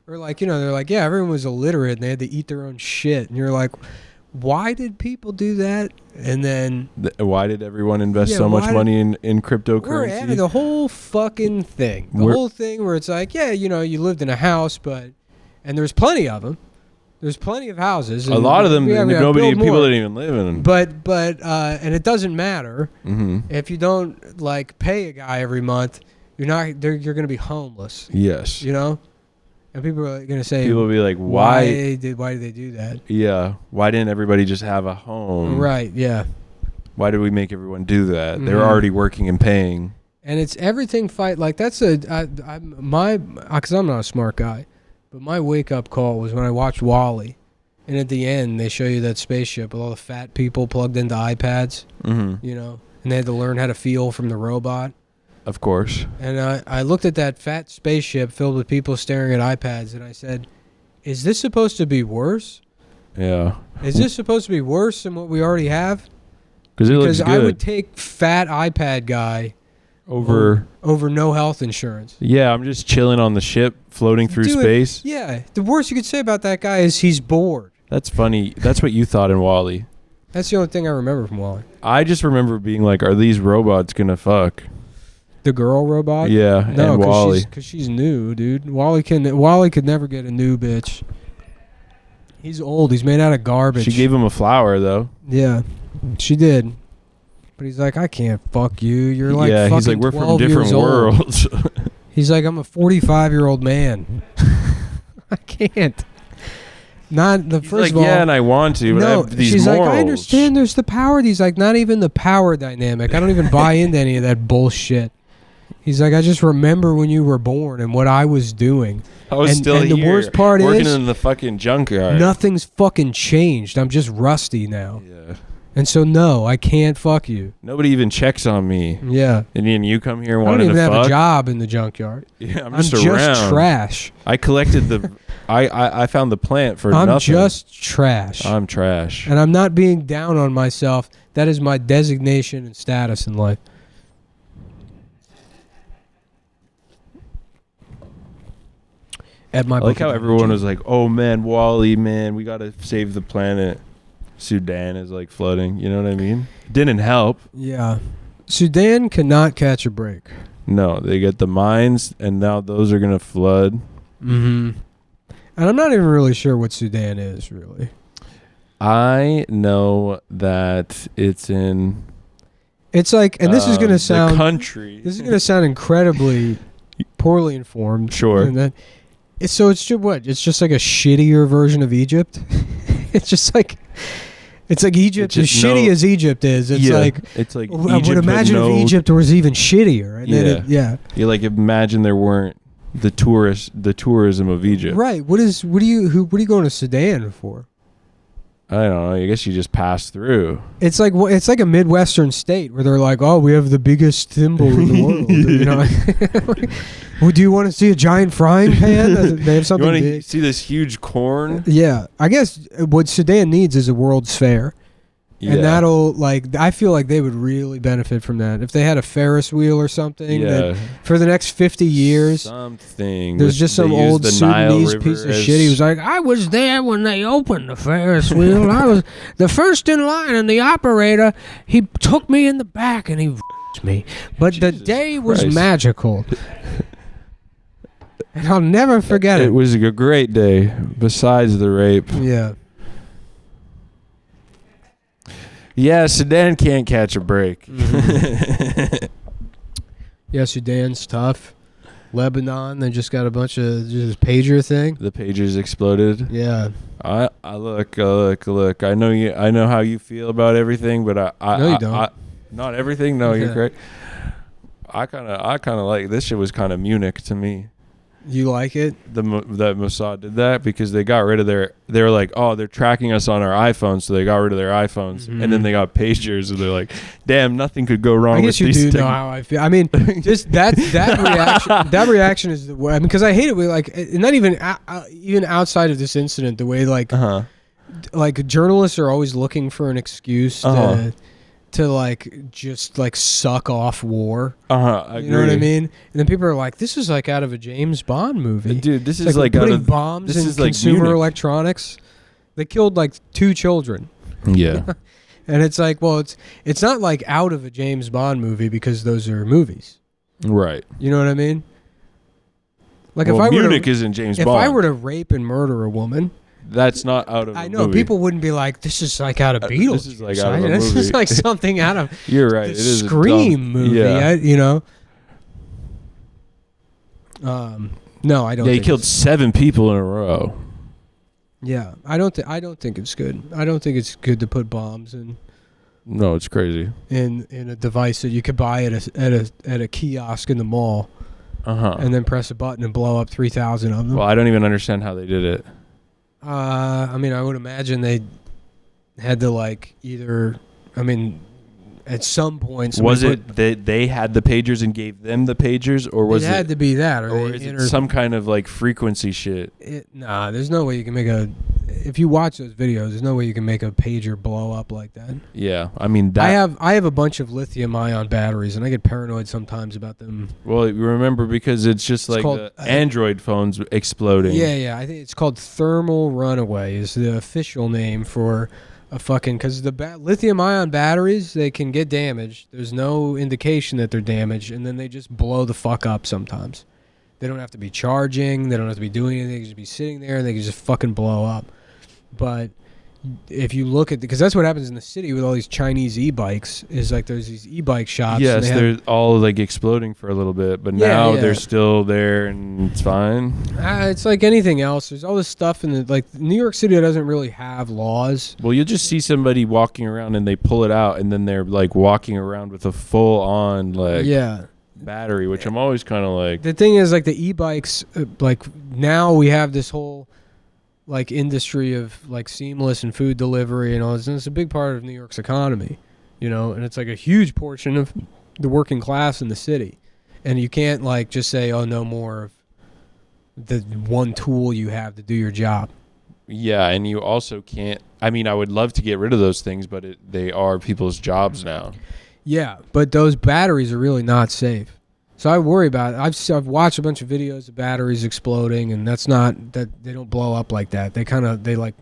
Or like, you know, they're like, yeah, everyone was illiterate and they had to eat their own shit. And you're like, why did people do that? And then why did everyone invest so much money in cryptocurrency? We're adding the whole fucking thing. The whole thing where it's like, yeah, you know, you lived in a house, and there's plenty of them. There's plenty of houses. A lot of them, people didn't even live in them. But and it doesn't matter if you don't like pay a guy every month. You're going to be homeless. Yes. You know. And people are going to say, people will be like, why did they do that? Yeah. Why didn't everybody just have a home? Right. Yeah. Why did we make everyone do that? Mm-hmm. They're already working and paying. And it's everything like that's because I'm not a smart guy, but my wake up call was when I watched WALL-E, and at the end they show you that spaceship with all the fat people plugged into iPads, you know, and they had to learn how to feel from the robot. Of course. And I looked at that fat spaceship filled with people staring at iPads, and I said, is this supposed to be worse? Yeah. Is this supposed to be worse than what we already have? Because I would take fat iPad guy over no health insurance. Yeah, I'm just chilling on the ship, floating through space. Yeah. The worst you could say about that guy is he's bored. That's funny. That's what you thought in WALL-E. That's the only thing I remember from WALL-E. I just remember being like, are these robots going to fuck? The girl robot? Yeah, no, and WALL-E. Because she's new, dude. WALL-E could never get a new bitch. He's old. He's made out of garbage. She gave him a flower, though. Yeah, she did. But he's like, I can't fuck you. You're like fucking he's like, we're from different worlds. He's like, I'm a 45-year-old man. I can't. Not the first of all. Yeah, and I want to, but I have these she's morals. Like, I understand there's the power. He's like, not even the power dynamic. I don't even buy into any of that bullshit. He's like, I just remember when you were born and what I was doing. I was still here. And the worst part working in the fucking junkyard. Nothing's fucking changed. I'm just rusty now. Yeah. And so, no, I can't fuck you. Nobody even checks on me. Yeah. And then you come here wanting to fuck. I don't even have a job in the junkyard. Yeah, I'm just trash. I collected I found the plant for nothing. I'm just trash. I'm trash. And I'm not being down on myself. That is my designation and status in life. I like how everyone was like, oh man, WALL-E, man, we gotta save the planet. Sudan is like flooding, you know what I mean? Didn't help. Yeah. Sudan cannot catch a break. No, they get the mines and now those are gonna flood. Mm-hmm. And I'm not even really sure what Sudan is, really. I know that it's in like, and this is gonna sound the country. This is gonna sound incredibly poorly informed. Sure. And then, so it's just what? It's just like a shittier version of Egypt. It's just like, it's like Egypt. As shitty as Egypt is, it's like I would imagine if Egypt was even shittier. And then you like imagine there weren't the tourism of Egypt. Right. What are you going to Sudan for? I don't know. I guess you just pass through. It's like a Midwestern state where they're like, oh, we have the biggest thimble in the world. You know, well, do you want to see a giant frying pan? They have something. You want to see this huge corn? Yeah, I guess what Sudan needs is a World's Fair. Yeah. And that'll, I feel like they would really benefit from that. If they had a Ferris wheel or something, that for the next 50 years, there's just some old Sudanese piece of shit. He was like, I was there when they opened the Ferris wheel. I was the first in line, and the operator, he took me in the back, and he me. But Jesus the day was magical. And I'll never forget it. It was a great day, besides the rape. Yeah. Yeah, Sudan can't catch a break. Mm-hmm. Yeah, Sudan's tough. Lebanon, they just got a bunch of just pager thing. The pagers exploded. Yeah. I look. I know how you feel about everything, but no, you don't. Not everything. No, you're correct. I kind of like this shit. Was kind of Munich to me. You like it? That Mossad did that because they got rid of they were like, oh, they're tracking us on our iPhones, so they got rid of their iPhones, and then they got pagers, and they're like, damn, nothing could go wrong. I guess with you these do know how I feel. I mean, just that reaction. That reaction is the way. I mean, because I hate it. With like, not even even outside of this incident, the way like journalists are always looking for an excuse to like just like suck off war. You know what I mean? And then people are like, "This is like out of a James Bond movie, dude. This it's is like putting out of bombs this in is like consumer Munich. electronics. They killed like 2 children." Yeah, and it's like, well, it's not like out of a James Bond movie because those are movies, right? You know what I mean? Like well, if I Munich isn't James Bond. If I were to rape and murder a woman. That's not out of. I know movie. people wouldn't be like, "This is like out of Beatles." This is like out of a This movie. is like something out of. You're right. The It is Scream movie. Yeah. You know. No, I don't. Yeah, he think killed 7 people in a row. Yeah, I don't think it's good. I don't think it's good to put bombs in. No, it's crazy. In a device that you could buy at a kiosk in the mall, and then press a button and blow up 3,000 of them. Well, I don't even understand how they did it. I mean, I would imagine they had to like either. I mean, at some point, was it that they had the pagers and gave them the pagers, or was it had to be that, or is it some kind of like frequency shit? Nah, there's no way you can make a. If you watch those videos, there's no way you can make a pager blow up like that. Yeah, I mean that. I have a bunch of lithium-ion batteries, and I get paranoid sometimes about them. Well, you remember because it's just like called, the Android phones exploding. Yeah. I think it's called thermal runaway is the official name for a fucking because the lithium-ion batteries, they can get damaged. There's no indication that they're damaged, and then they just blow the fuck up sometimes. They don't have to be charging. They don't have to be doing anything. They can just be sitting there, and they can just fucking blow up. But if you look at because that's what happens in the city with all these Chinese e-bikes is like there's these e-bike shops. Yes, they're all like exploding for a little bit, but now they're still there and it's fine. It's like anything else. There's all this stuff in the like New York City doesn't really have laws. Well, you'll just see somebody walking around and they pull it out and then they're like walking around with a full on like battery, which I'm always kind of like. The thing is like the e-bikes like now we have this whole like industry of like seamless and food delivery and all this, and it's a big part of New York's economy, you know, and it's like a huge portion of the working class in the city, and you can't like just say, oh, no more of the one tool you have to do your job. Yeah, and you also can't. I mean, I would love to get rid of those things, but they are people's jobs now. Yeah, but those batteries are really not safe. So I worry about it. I've watched a bunch of videos of batteries exploding, and that's not that they don't blow up like that. They like,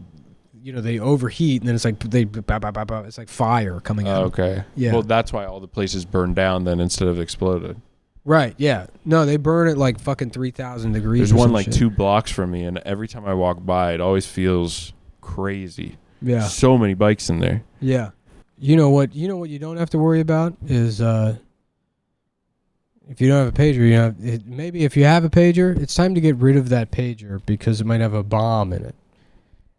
you know, they overheat, and then it's like it's like fire coming out. Okay. Yeah. Well, that's why all the places burn down then instead of exploded. Right. Yeah. No, they burn at like fucking 3,000 degrees. There's one like shit. 2 blocks from me, and every time I walk by, it always feels crazy. Yeah. So many bikes in there. Yeah. You know what you don't have to worry about is if you don't have a pager, maybe if you have a pager, it's time to get rid of that pager because it might have a bomb in it.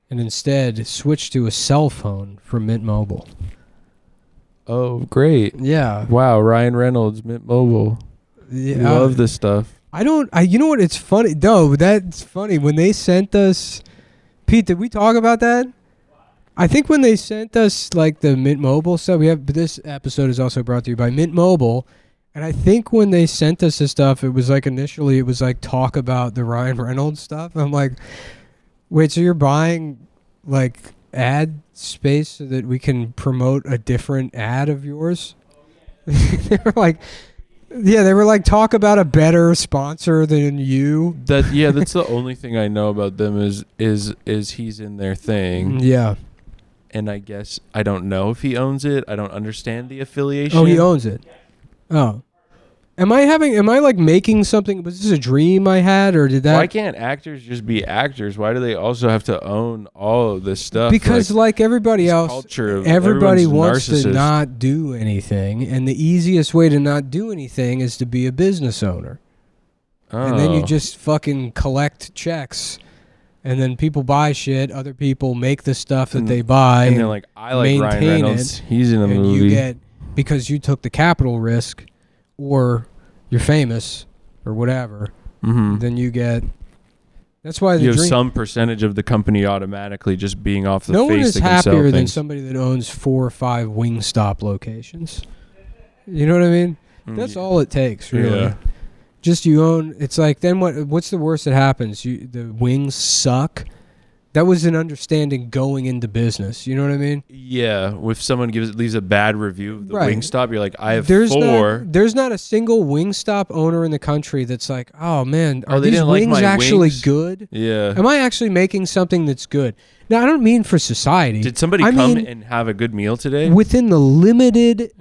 And instead, switch to a cell phone from Mint Mobile. Oh, great. Yeah. Wow, Ryan Reynolds, Mint Mobile. Yeah, love this stuff. You know what? It's funny. No, that's funny. When they sent us, Pete, did we talk about that? I think when they sent us like the Mint Mobile stuff, but this episode is also brought to you by Mint Mobile. And I think when they sent us this stuff, it was like initially it was like talk about the Ryan Reynolds stuff. I'm like, wait, so you're buying like ad space so that we can promote a different ad of yours? They were like, talk about a better sponsor than you. That's the only thing I know about them is he's in their thing. Yeah. And I guess I don't know if he owns it. I don't understand the affiliation. Oh, he owns it. Oh. Am I like making something? Was this a dream I had, or did that? Why can't actors just be actors? Why do they also have to own all of this stuff? Because like everybody else, everybody wants to not do anything, and the easiest way to not do anything is to be a business owner. Oh. And then you just fucking collect checks, and then people buy shit. Other people make the stuff that they buy, and they're like, "I like Ryan Reynolds. He's in a movie." because you took the capital risk, or you're famous or whatever, then you get. That's why you have some percentage of the company automatically just being off the face. No one is that can sell happier than things. somebody that owns 4 or 5 Wingstop locations. You know what I mean? That's all it takes, really. Yeah. Just you own. It's like, then what's the worst that happens? The wings suck. That was an understanding going into business. You know what I mean? Yeah. If someone leaves a bad review of the Wingstop, you're like, I have there's 4. There's not a single Wingstop owner in the country that's like, oh man, are these wings wings actually wings? good? Yeah. Am I actually making something that's good? Now, I don't mean for society. Did somebody come and have a good meal today? Within the limited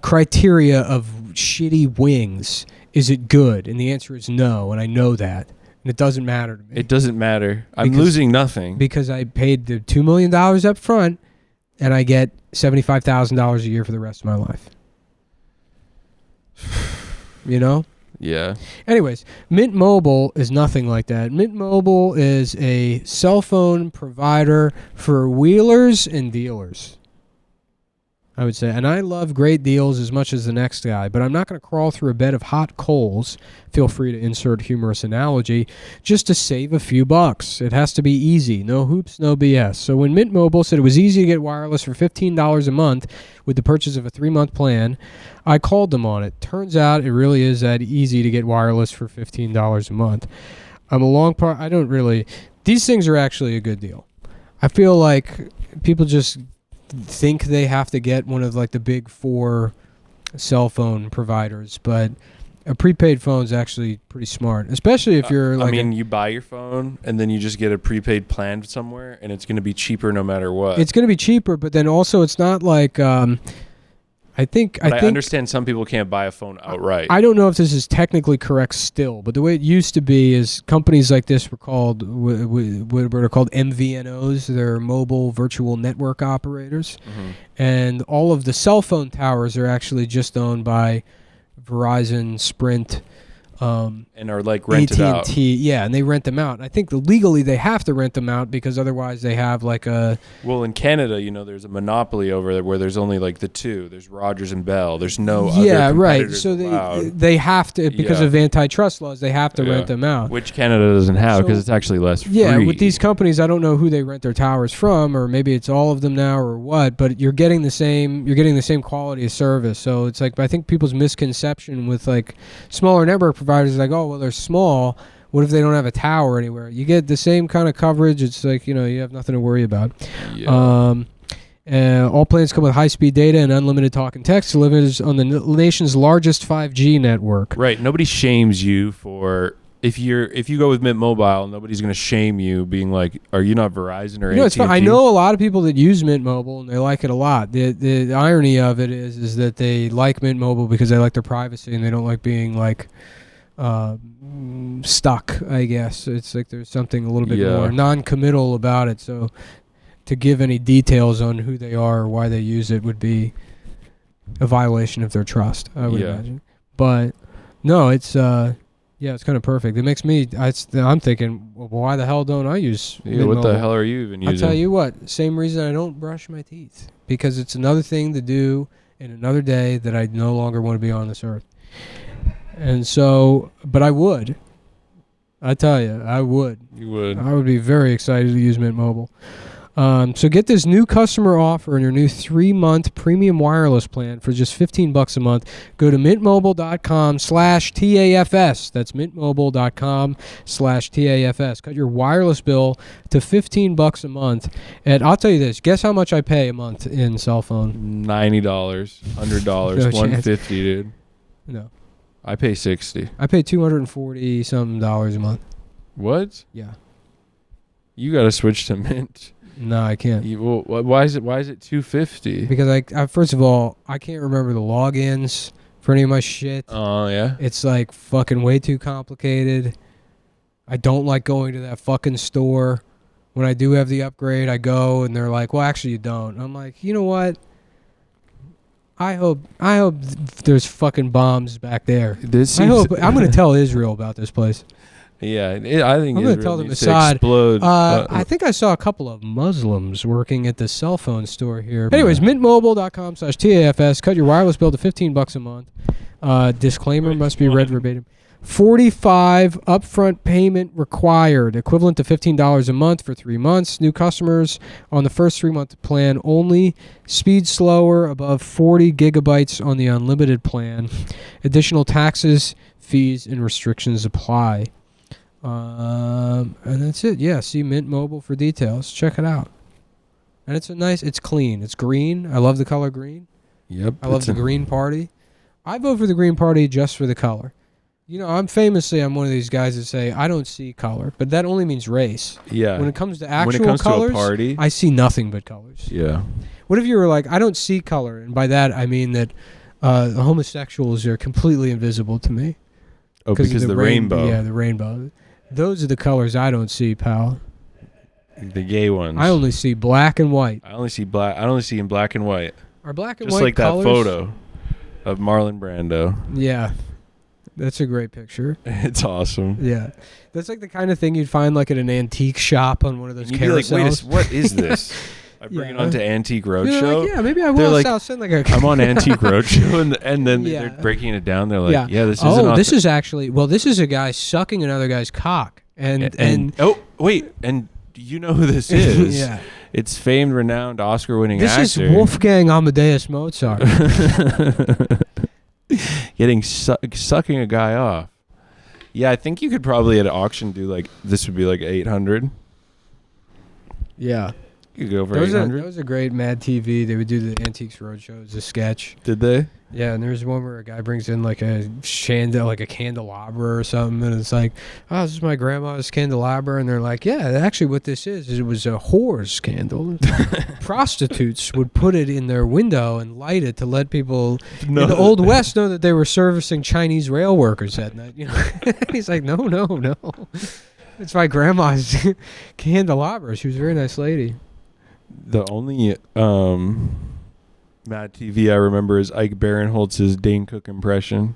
criteria of shitty wings, is it good? And the answer is no, and I know that. And it doesn't matter to me. It doesn't matter. I'm losing nothing. Because I paid the $2 million up front, and I get $75,000 a year for the rest of my life. You know? Yeah. Anyways, Mint Mobile is nothing like that. Mint Mobile is a cell phone provider for wheelers and dealers, I would say. And I love great deals as much as the next guy, but I'm not going to crawl through a bed of hot coals, feel free to insert humorous analogy, just to save a few bucks. It has to be easy. No hoops, no BS. So when Mint Mobile said it was easy to get wireless for $15 a month with the purchase of a 3-month plan, I called them on it. Turns out it really is that easy to get wireless for $15 a month. I don't really... These things are actually a good deal. I feel like people just think they have to get one of like the big 4 cell phone providers, but a prepaid phone is actually pretty smart, especially if you're like... you buy your phone and then you just get a prepaid plan somewhere, and it's going to be cheaper no matter what. It's going to be cheaper, but then also it's not like... I understand some people can't buy a phone outright. I don't know if this is technically correct still, but the way it used to be is companies like this were called what are called MVNOs. They're mobile virtual network operators, and all of the cell phone towers are actually just owned by Verizon, Sprint, and are like rented out. AT&T, yeah, and they rent them out. And I think legally they have to rent them out because otherwise they have like a... Well, in Canada, there's a monopoly over there where there's only like the 2. There's Rogers and Bell. There's no other competitors allowed. So they have to, because of antitrust laws, they have to rent them out. Which Canada doesn't have because it's actually less free. Yeah, with these companies, I don't know who they rent their towers from, or maybe it's all of them now or what, but you're getting the same quality of service. So it's like, I think people's misconception with like smaller network providers is like, oh, well, they're small. What if they don't have a tower anywhere? You get the same kind of coverage. It's like, you have nothing to worry about. Yeah. All plans come with high-speed data and unlimited talk and text delivered on the nation's largest 5G network. Right. Nobody shames you for... If you go with Mint Mobile, nobody's going to shame you being like, are you not Verizon or AT&T? It's fun. I know a lot of people that use Mint Mobile and they like it a lot. The irony of it is that they like Mint Mobile because they like their privacy and they don't like being like stuck, I guess. It's like there's something a little bit more non-committal about it. So to give any details on who they are or why they use it would be a violation of their trust, I would imagine. But no, it's... it's kind of perfect. It makes me... I'm thinking, well, why the hell don't I use Mint what Mobile? The hell are you even using? I'll tell you what. Same reason I don't brush my teeth. Because it's another thing to do in another day that I no longer want to be on this earth. And so... But I would. I tell you, I would. You would. I would be very excited to use Mint Mobile. So get this new customer offer and your new 3-month premium wireless plan for just $15 a month. Go to mintmobile.com/TAFS. That's mintmobile.com/TAFS. Cut your wireless bill to $15 a month. And I'll tell you this. Guess how much I pay a month in cell phone? $90, $100, No $150, dude. No. I pay $60. I pay $240-something a month. What? Yeah. You got to switch to Mint. No, I can't. Why is it $250? Because I first of all, I can't remember the logins for any of my shit. Oh, yeah? It's like fucking way too complicated. I don't like going to that fucking store. When I do have the upgrade, I go and they're like, well, actually you don't. I'm like, you know what? I hope there's fucking bombs back there. I'm going to tell Israel about this place. Yeah, I think I'm going to tell them Assad. Explode. I think I saw a couple of Muslims working at the cell phone store here. Anyways, mintmobile.com/TAFS. Cut your wireless bill to $15 a month. Disclaimer must be read verbatim. $45 upfront payment required, equivalent to $15 a month for 3 months. New customers on the first 3-month plan only. Speed slower, above 40 gigabytes on the unlimited plan. Additional taxes, fees, and restrictions apply. And that's it. Yeah, see Mint Mobile for details. Check it out. And it's clean. It's green. I love the color green. Yep. I love the Green Party. I vote for the Green Party just for the color. You know, I'm one of these guys that say I don't see color, but that only means race. Yeah. When it comes to actual colors, to a party, I see nothing but colors. Yeah. What if you were like, I don't see color, and by that I mean that homosexuals are completely invisible to me. Oh, because the rainbow. Yeah, the rainbow. Those are the colors I don't see, pal. The gay ones. I only see black and white. I only see in black and white. Are black and just white like colors? That photo of Marlon Brando. Yeah. That's a great picture. It's awesome. Yeah. That's like the kind of thing you'd find like at an antique shop on one of those carousels. Be like, wait, what is this? I bring it on to Antique Roadshow. Like, yeah, maybe I will. Like, I'm on Antique Roadshow, and then they're breaking it down. They're like, this isn't. This is actually, this is a guy sucking another guy's cock. And oh, wait, and you know who this is? Yeah. It's famed, renowned, Oscar-winning actor. This is Wolfgang Amadeus Mozart. Sucking a guy off. Yeah, I think you could probably at an auction do like, this would be like 800. Yeah. You could go for 800. That was a great Mad TV. They would do the Antiques Roadshow as a sketch. Did they? Yeah, and there's one where a guy brings in like a candelabra or something, and it's like, oh, this is my grandma's candelabra, and they're like, yeah, actually what this is it was a whore's candle. Prostitutes would put it in their window and light it to let people in the Old West know that they were servicing Chinese rail workers that night. You know, he's like, no, it's my grandma's candelabra. She was a very nice lady. The only Mad TV I remember is Ike Barinholtz's Dane Cook impression.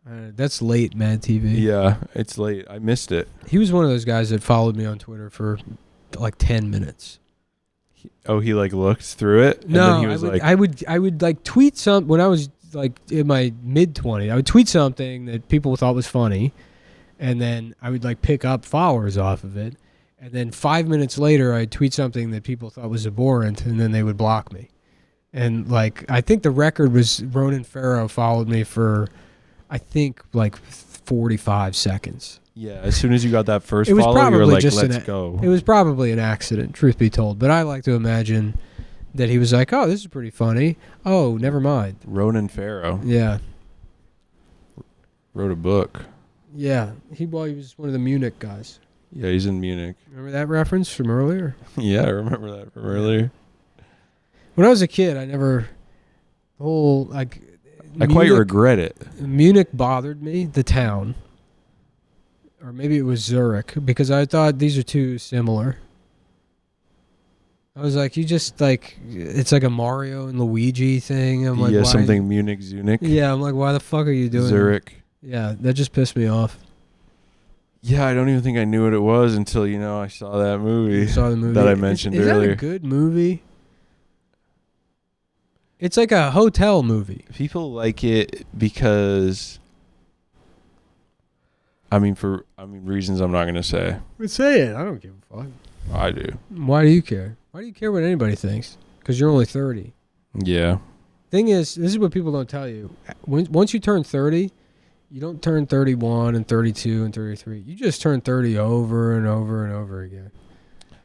That's late Mad TV. Yeah, it's late. I missed it. He was one of those guys that followed me on Twitter for like 10 minutes. He like looked through it? No, and then he was I would like tweet some when I was like in my mid-20s. I would tweet something that people thought was funny, and then I would like pick up followers off of it. And then 5 minutes later, I'd tweet something that people thought was abhorrent, and then they would block me. And, like, I think the record was Ronan Farrow followed me for, I think, like 45 seconds. Yeah, as soon as you got that first follow, you were like, let's go. It was probably an accident, truth be told. But I like to imagine that he was like, oh, this is pretty funny. Oh, never mind. Ronan Farrow. Yeah. Wrote a book. Yeah. He was one of the Munich guys. Yeah, he's in Munich. Remember that reference from earlier? Yeah, I remember that from earlier. When I was a kid, I quite regret it. Munich bothered me, the town. Or maybe it was Zurich, because I thought these are too similar. I was like, it's like a Mario and Luigi thing. I'm like, yeah, something Munich, Zunich. Yeah, I'm like, why the fuck are you doing Zurich. That? Yeah, that just pissed me off. Yeah, I don't even think I knew what it was until, I saw that movie. You saw the movie that I mentioned earlier. Is that a good movie? It's like a hotel movie. People like it because, for reasons I'm not going to say. But say it. I don't give a fuck. I do. Why do you care? Why do you care what anybody thinks? Because you're only 30. Yeah. Thing is, this is what people don't tell you. Once you turn 30... You don't turn 31 and 32 and 33. You just turn 30 over and over and over again.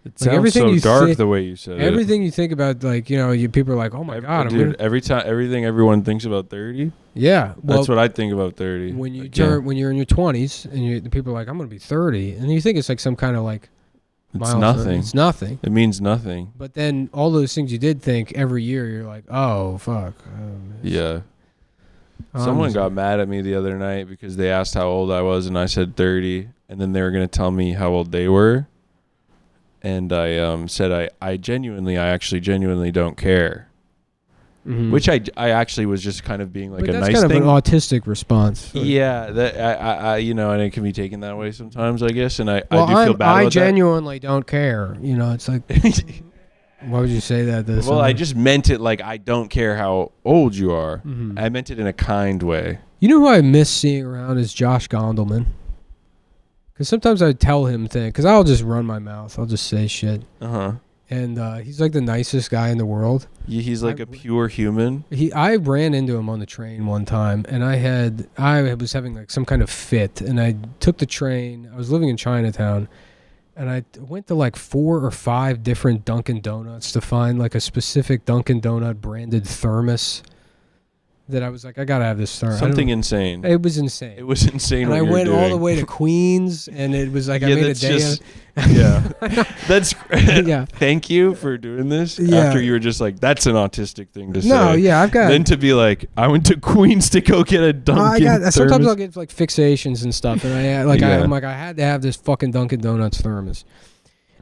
It sounds so dark the way you said it. Everything you think about, people are like, oh my God. Dude, everything everyone thinks about 30? Yeah. Well, that's what I think about 30. When you're in your 20s and the people are like, I'm going to be 30. And you think it's like some kind of like It's nothing. It's nothing. It means nothing. But then all those things you did think every year, you're like, oh, fuck. Yeah. Someone got mad at me the other night because they asked how old I was, and I said 30, and then they were going to tell me how old they were. And I said I actually genuinely don't care. which I actually was just kind of being like a nice thing. That's kind of an autistic response. Yeah, that I and it can be taken that way sometimes, I guess, and I do feel bad about that. I genuinely don't care. It's like, why would you say that? Well, I just meant it like I don't care how old you are. Mm-hmm. I meant it in a kind way. You know who I miss seeing around is Josh Gondelman. Because sometimes I tell him things, because I'll just run my mouth. I'll just say shit. Uh-huh. And he's like the nicest guy in the world. Yeah, he's like a pure human. I ran into him on the train one time, and I was having like some kind of fit, and I took the train. I was living in Chinatown, and I went to like 4 or 5 different Dunkin' Donuts to find like a specific Dunkin' Donut branded thermos that I was like, I gotta have this thermos. Something insane. It was insane. It was insane. And I went all the way to Queens, and it was like I made a day. That's yeah. Thank you for doing this. After you were just like, that's an autistic thing to say. No, yeah, I've got. Then to be like, I went to Queens to go get a Dunkin' thermos. Sometimes I'll get like fixations and stuff, and I'm like, I had to have this fucking Dunkin' Donuts thermos.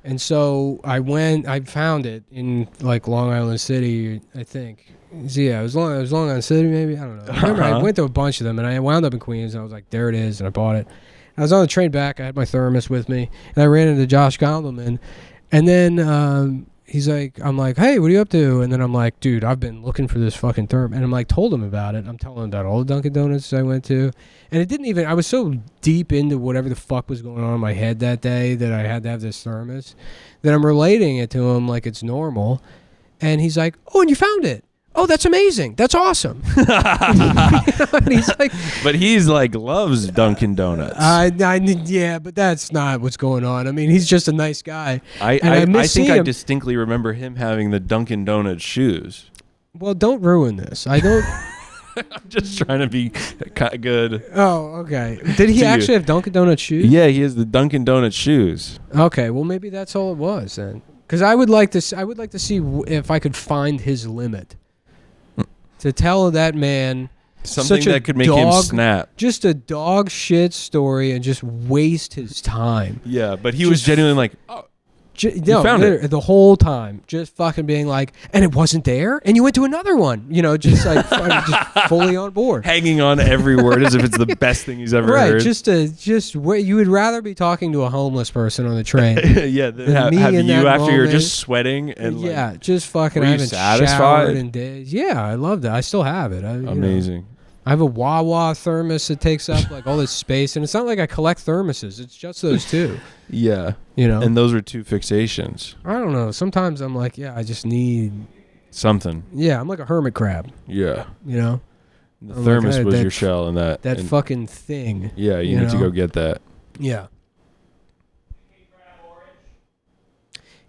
And so I found it in like Long Island City, I think. So yeah, it was Long Island City, maybe, I don't know. I remember I went to a bunch of them, and I wound up in Queens, and I was like, there it is, and I bought it. I was on the train back. I had my thermos with me, and I ran into Josh Gondelman, and then he's like, I'm like, hey, what are you up to? And then I'm like, dude, I've been looking for this fucking thermos, and I'm like, told him about it. I'm telling him about all the Dunkin' Donuts I went to, and it didn't even. I was so deep into whatever the fuck was going on in my head that day that I had to have this thermos, that I'm relating it to him like it's normal, and he's like, oh, and you found it. Oh, that's amazing. That's awesome. And he's like, but he's like loves Dunkin' Donuts. Yeah, but that's not what's going on. I mean, he's just a nice guy. I think I distinctly remember him having the Dunkin' Donuts shoes. Well, don't ruin this. I don't. I'm just trying to be good. Oh, okay. Did he actually have Dunkin' Donuts shoes? Yeah, he has the Dunkin' Donuts shoes. Okay, well maybe that's all it was then. Because I would like to see if I could find his limit. To tell that man something that could make him snap. Just a dog shit story and just waste his time. Yeah, but he was genuinely like, oh, you found it. The whole time. Just fucking being like, and it wasn't there? And you went to another one. Just like just fully on board. Hanging on every word as if it's the best thing he's ever heard. Right, you would rather be talking to a homeless person on the train. Yeah, than have you after you're just sweating and yeah, just fucking. Were you satisfied? In days. Yeah, I loved it. I still have it. Amazing. I have a Wawa thermos that takes up like all this space, and it's not like I collect thermoses. It's just those two. Yeah. And those are 2 fixations. I don't know. Sometimes I'm like, yeah, I just need something. Yeah, I'm like a hermit crab. Yeah. The thermos was your shell in that. That fucking thing. Yeah, you need to go get that. Yeah.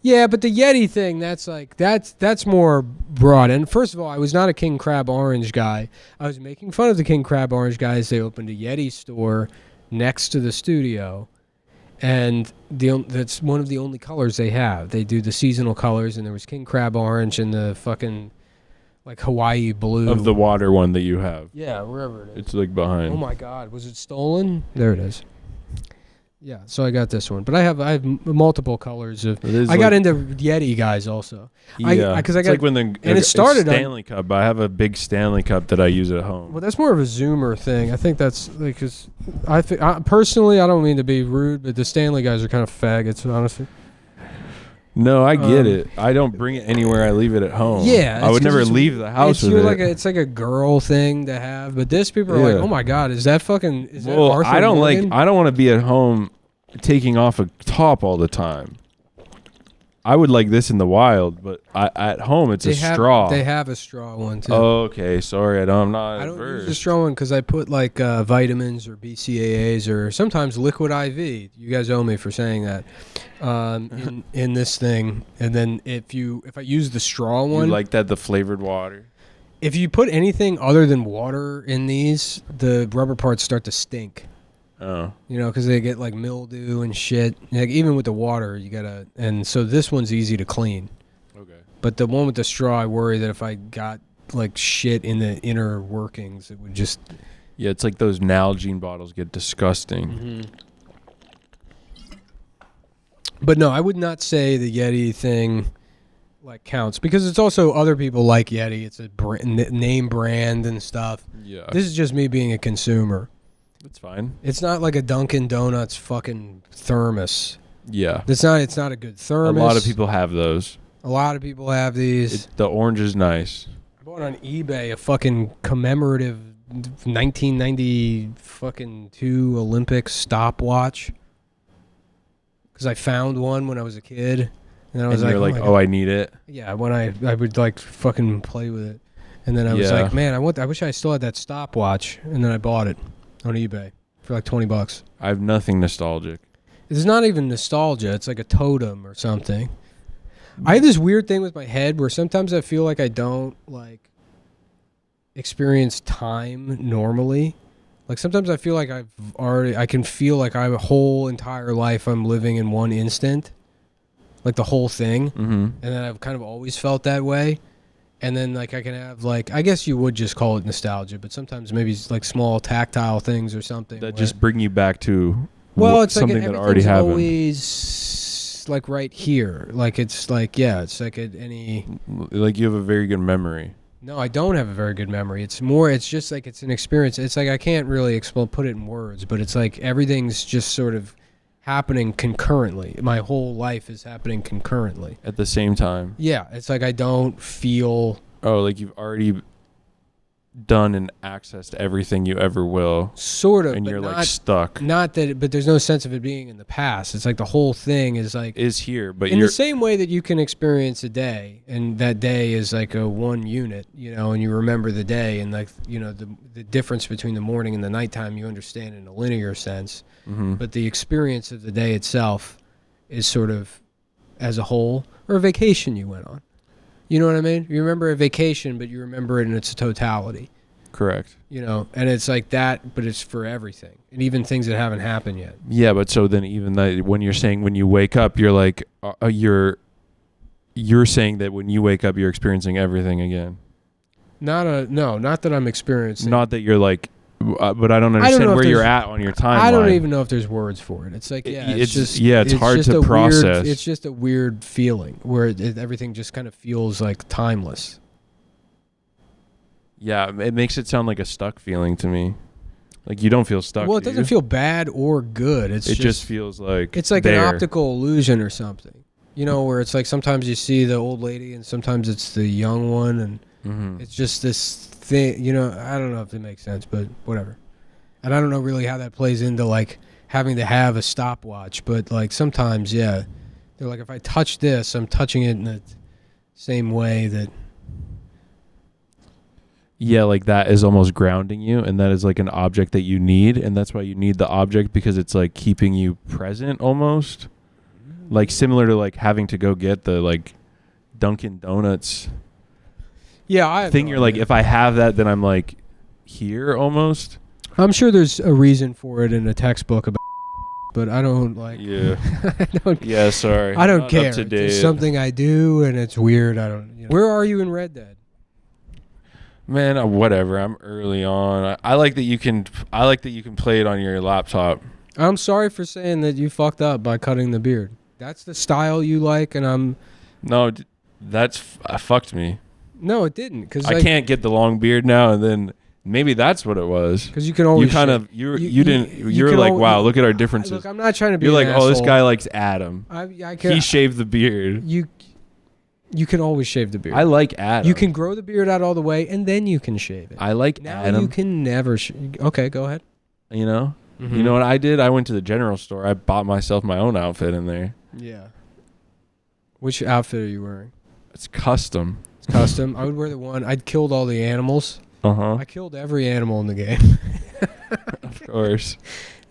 Yeah, but the Yeti thing, that's more broad. And first of all, I was not a King Crab Orange guy. I was making fun of the King Crab Orange guys. They opened a Yeti store next to the studio, and that's one of the only colors they have. They do the seasonal colors, and there was King Crab Orange and the fucking like Hawaii blue. Of the water one that you have. Yeah, wherever it is. It's like behind. Oh my God, was it stolen? There it is. Yeah, so I got this one, but I have multiple colors of. I got into Yeti guys also. Yeah, because it's like when it started Stanley Cup. I have a big Stanley Cup that I use at home. Well, that's more of a Zoomer thing. I think that's like because personally, I don't mean to be rude, but the Stanley guys are kind of faggots, honestly. No, I get it. I don't bring it anywhere. I leave it at home. Yeah, I would never leave the house with it. It's like a girl thing to have, but this people are like, oh my God, is that fucking? Is that Arthur I don't Morgan? I don't want to be at home taking off a top all the time. I would like this in the wild, but at home it's a straw. They have a straw one too. Oh, okay, sorry, I'm not. I don't use the straw one because I put like vitamins or BCAAs or sometimes liquid IV. You guys owe me for saying that. In this thing, and then if I use the straw one, you like that the flavored water. If you put anything other than water in these, the rubber parts start to stink. Oh. Because they get like mildew and shit. Like even with the water, you gotta. And so this one's easy to clean. Okay. But the one with the straw, I worry that if I got like shit in the inner workings, it would just. Yeah, it's like those Nalgene bottles get disgusting. Mm-hmm. But no, I would not say the Yeti thing like counts because it's also other people like Yeti. It's a name brand and stuff. Yeah. This is just me being a consumer. It's fine. It's not like a Dunkin' Donuts fucking thermos. Yeah. It's not a good thermos. A lot of people have those. A lot of people have these. The orange is nice. I bought on eBay a fucking commemorative 1990 fucking 2 Olympics stopwatch because I found one when I was a kid, and I was like, oh, I need it. Yeah, when I would like fucking play with it, and then I was like, man, I wish I still had that stopwatch, and then I bought it on eBay for like $20. I have nothing nostalgic. It's not even nostalgia. It's like a totem or something. I have this weird thing with my head where sometimes I feel like I don't like experience time normally. Like sometimes I feel like I can feel like I have a whole entire life I'm living in one instant, like the whole thing. Mm-hmm. And then I've kind of always felt that way. And then like I can have like, I guess you would just call it nostalgia, but sometimes maybe it's like small tactile things or something that just bring you back to it's something like that already happened. Always like right here. Like it's like, yeah, it's like any. Like you have a very good memory. No, I don't have a very good memory. It's just like it's an experience. It's like I can't really put it in words, but it's like everything's just sort of happening concurrently. My whole life is happening concurrently. At the same time. Yeah, it's like I don't feel... Oh, like you've already done and accessed everything you ever will. Sort of. And you're like stuck. Not that, but there's no sense of it being in the past. It's like the whole thing is like... Is here, but in the same way that you can experience a day, and that day is like a one unit, you know, and you remember the day, and like, you know, the difference between the morning and the nighttime you understand in a linear sense. Mm-hmm. But the experience of the day itself is sort of as a whole, or a vacation you went on. You know what I mean? You remember a vacation, but you remember it in its totality. Correct. You know, and it's like that, but it's for everything, and even things that haven't happened yet. Yeah, but so then even that, when you're saying when you wake up, you're like, you're saying that when you wake up, you're experiencing everything again. Not that I'm experiencing. Not that you're like, but I don't understand where you're at on your timeline. I don't even know if there's words for it. It's like, it's hard to process. It's just a weird feeling where everything just kind of feels like timeless. Yeah, it makes it sound like a stuck feeling to me. Like you don't feel stuck. Well, it doesn't feel bad or good. It just feels like it's like an optical illusion or something. You know, where it's like sometimes you see the old lady and sometimes it's the young one, and it's just this thing. You know, I don't know if it makes sense, but whatever. And I don't know really how that plays into like having to have a stopwatch, but like sometimes, yeah, they're like, if I touch this, I'm touching it in the same way that. Yeah, like that is almost grounding you, and that is like an object that you need, and that's why you need the object, because it's like keeping you present almost. Like similar to like having to go get the like Dunkin' Donuts thing. You're like, if I have that, then I'm like here almost. I'm sure there's a reason for it in a textbook about, but I don't like. Yeah. I don't. Yeah, sorry. I don't care. It's something I do, and it's weird. I don't. You know. Where are you in Red Dead? Man, whatever. I'm early on. I like that you can. I like that you can play it on your laptop. I'm sorry for saying that you fucked up by cutting the beard. That's the style you like, and I'm. No, that's fucked me. No, it didn't, because I can't get the long beard now, and then maybe that's what it was. Because you can always. You kind of you didn't. You're like, wow, look at our differences. Look, I'm not trying to be. You're like, asshole. Oh, this guy likes Adam. I can, he shaved the beard. You can always shave the beard. I like Adam. You can grow the beard out all the way, and then you can shave it. I like now Adam. You can never. Okay, go ahead. You know, You know what I did? I went to the general store. I bought myself my own outfit in there. Yeah. Which outfit are you wearing? It's custom. It's custom. I would wear the one. I'd killed all the animals. I killed every animal in the game. Of course.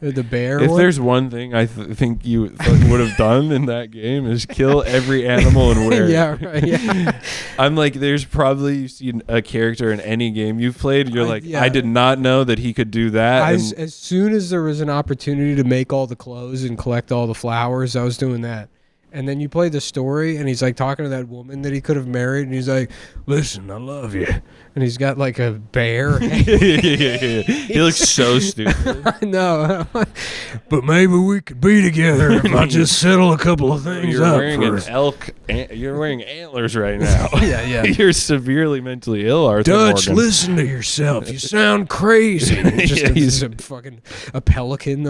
The bear. If there's one thing I think you would have done in that game is kill every animal and wear it. Yeah, right. Yeah. I'm like, there's probably, you've seen a character in any game you've played. You're like, I did not know that he could do that. As soon as there was an opportunity to make all the clothes and collect all the flowers, I was doing that. And then you play the story, and he's like talking to that woman that he could have married, and he's like, "Listen, I love you," and he's got like a bear. Yeah. He looks so stupid. I know, but maybe we could be together if I just settle a couple of things You're up wearing first. an elk. You're wearing antlers right now. Yeah. You're severely mentally ill, Arthur Dutch, Morgan. listen to yourself. You sound crazy. He's a fucking a pelican.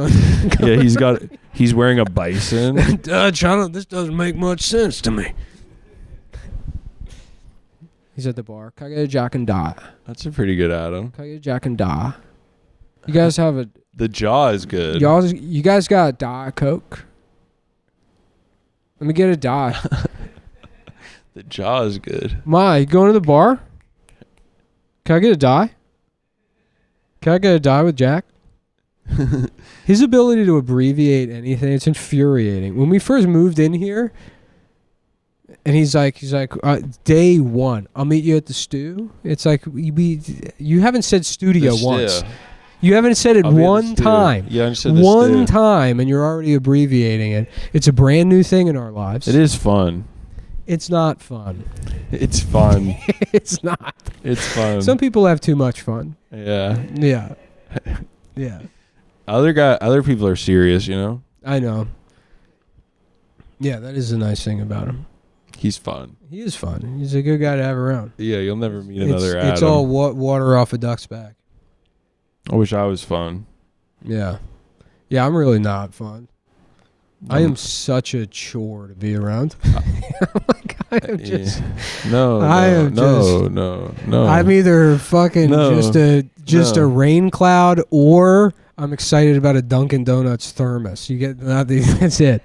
Yeah, he's wearing a bison. Dutch, this doesn't make much sense to me. He's at the bar. Can I get a Jack and Da? That's a pretty good Adam. Can I get a Jack and Da? You guys have a... The jaw is good. You guys got a Diet Coke? Let me get a Diet. The jaw is good. Ma, you going to the bar? Can I get a Diet? Can I get a Diet with Jack? His ability to abbreviate anything, it's infuriating. When we first moved in here, and he's like, day one, I'll meet you at the stew. It's like, you haven't said studio once. You haven't said it one time. Yeah, I said one time, and you're already abbreviating it. It's a brand new thing in our lives. It is fun. It's not fun. It's fun. It's not. It's fun. Some people have too much fun. Yeah. Yeah. Yeah. Other people are serious, you know? I know. Yeah, that is a nice thing about him. He's fun. He is fun. He's a good guy to have around. Yeah, you'll never meet another Adam. It's all water off a duck's back. I wish I was fun. Yeah. Yeah, I'm really not fun. I am such a chore to be around. Like, I am just... No. I'm either fucking just a rain cloud, or I'm excited about a Dunkin' Donuts thermos. You get nothing. That's it.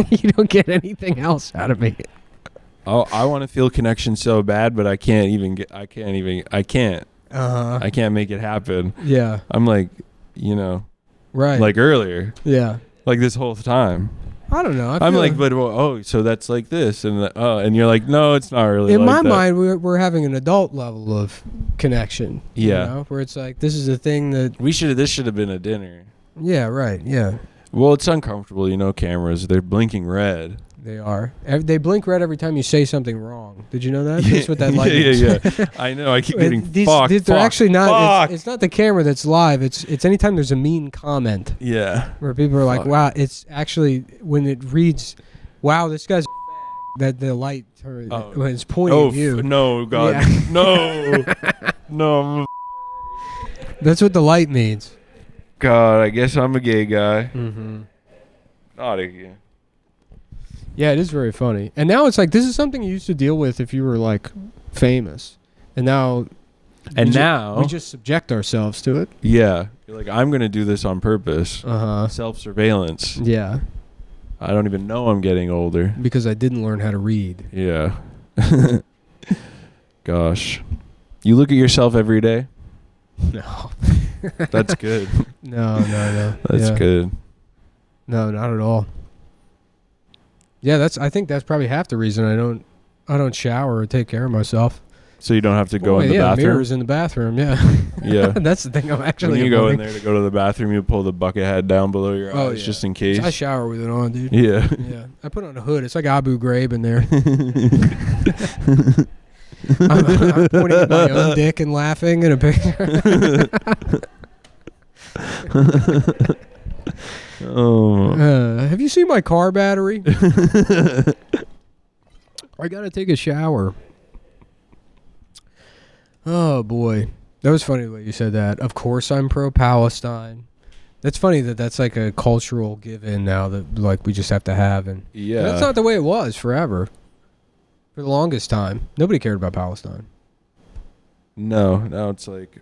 You don't get anything else out of me. Oh, I want to feel connection so bad, but I can't. I can't make it happen. Yeah. I'm like, right. Like earlier. Yeah. Like this whole time. I don't know. I'm like, so that's like this, and you're like, no, it's not really. In like my mind, we're having an adult level of connection. Yeah. You know, where it's like, this is a thing that this should have been a dinner. Yeah. Right. Yeah. Well, it's uncomfortable, cameras. They're blinking red. They are. They blink red every time you say something wrong. Did you know that? That's what that light is. Yeah. I know. I keep getting fucked. They're actually not. Fuck. It's not the camera that's live. It's anytime there's a mean comment. Yeah. Where people are like, wow, it's actually, when it reads, wow, this guy's that the light when it's pointing at you. No, God. Yeah. No. No. That's what the light means. God, I guess I'm a gay guy. Mm-hmm. Not a gay. Yeah, it is very funny. And now it's like, this is something you used to deal with if you were like famous. And now we just subject ourselves to it. Yeah. You're like, I'm going to do this on purpose. Uh-huh. Self-surveillance. Yeah. I don't even know I'm getting older. Because I didn't learn how to read. Yeah. Gosh. You look at yourself every day? No. That's good. No. That's good. No, not at all. Yeah, I think that's probably half the reason I don't shower or take care of myself. So you don't have to go in the bathroom? Mirrors in the bathroom, yeah. Yeah. That's the thing I'm actually when you go in there to go to the bathroom, you pull the bucket hat down below your eyes just in case. I shower with it on, dude. Yeah. Yeah. I put on a hood. It's like Abu Ghraib in there. I'm pointing at my own dick and laughing in a picture. Oh. Have you seen my car battery? I gotta take a shower. Oh boy, that was funny the way you said that. Of course, I'm pro-Palestine. That's funny that's like a cultural given now that like we just have to have, and that's not the way it was forever. For the longest time, nobody cared about Palestine. No, now it's like.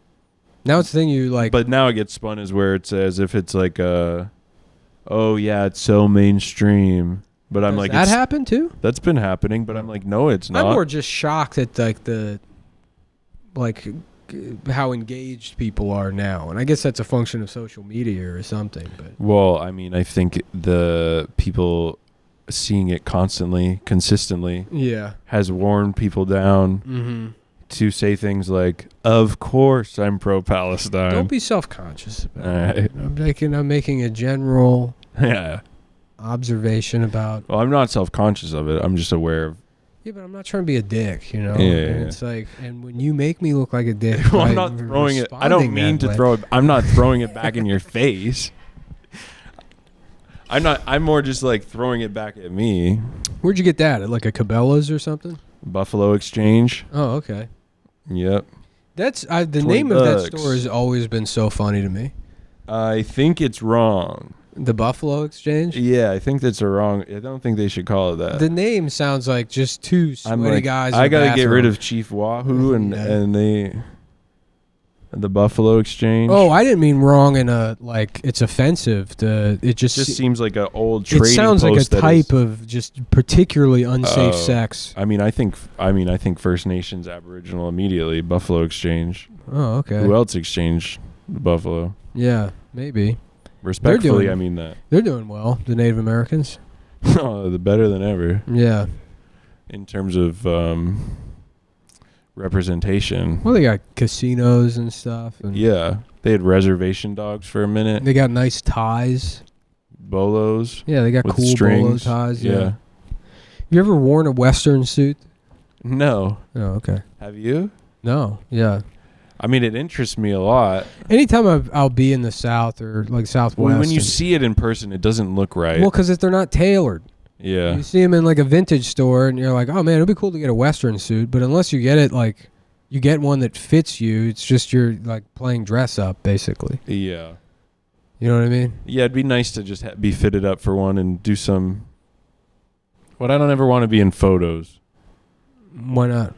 Now it's the thing you like. But now it gets spun as where it's as if it's like oh yeah, it's so mainstream. But I'm like, that happened too? That's been happening, but I'm like, no, it's not. I'm more just shocked at like how engaged people are now, and I guess that's a function of social media or something. But well, I mean, I think the people seeing it constantly, consistently, has worn people down to say things like, "Of course, I'm pro-Palestine." Don't be self-conscious about it. I'm making a general. Yeah. observation about. Well, I'm not self-conscious of it. I'm just aware of. Yeah, but I'm not trying to be a dick, you know. Yeah. It's like, and when you make me look like a dick, well, I'm not throwing it. I don't mean to throw it. I'm not throwing it back in your face. I'm more just like throwing it back at me. Where'd you get that? At like a Cabela's or something? Buffalo Exchange. Oh, okay. Yep. That's the name of that store has always been so funny to me. I think it's wrong. The Buffalo Exchange? Yeah, I think that's wrong. I don't think they should call it that. The name sounds like just two sweaty guys. I gotta get rid of Chief Wahoo and the Buffalo Exchange. Oh, I didn't mean wrong in a like it's offensive. It just seems like an old trading post. It sounds like a type of just particularly unsafe sex. I think First Nations Aboriginal immediately. Buffalo Exchange. Oh, okay. Who else exchanged the buffalo? Yeah, maybe. Respectfully, I mean that. They're doing well, the Native Americans. Oh, the better than ever. Yeah. In terms of representation. Well, they got casinos and stuff. And yeah. They had reservation dogs for a minute. They got nice ties. Bolos. Yeah, they got cool strings. bolo ties. Yeah. Have you ever worn a Western suit? No. Oh, okay. Have you? No. Yeah. I mean, it interests me a lot. Anytime I'll be in the South or like Southwest. When you see it in person, it doesn't look right. Well, because if they're not tailored. Yeah. You see them in like a vintage store and you're like, oh man, it'd be cool to get a Western suit. But unless you get it like, you get one that fits you, it's just you're like playing dress up basically. Yeah. You know what I mean? Yeah, it'd be nice to just be fitted up for one and do some. But I don't ever want to be in photos. Why not?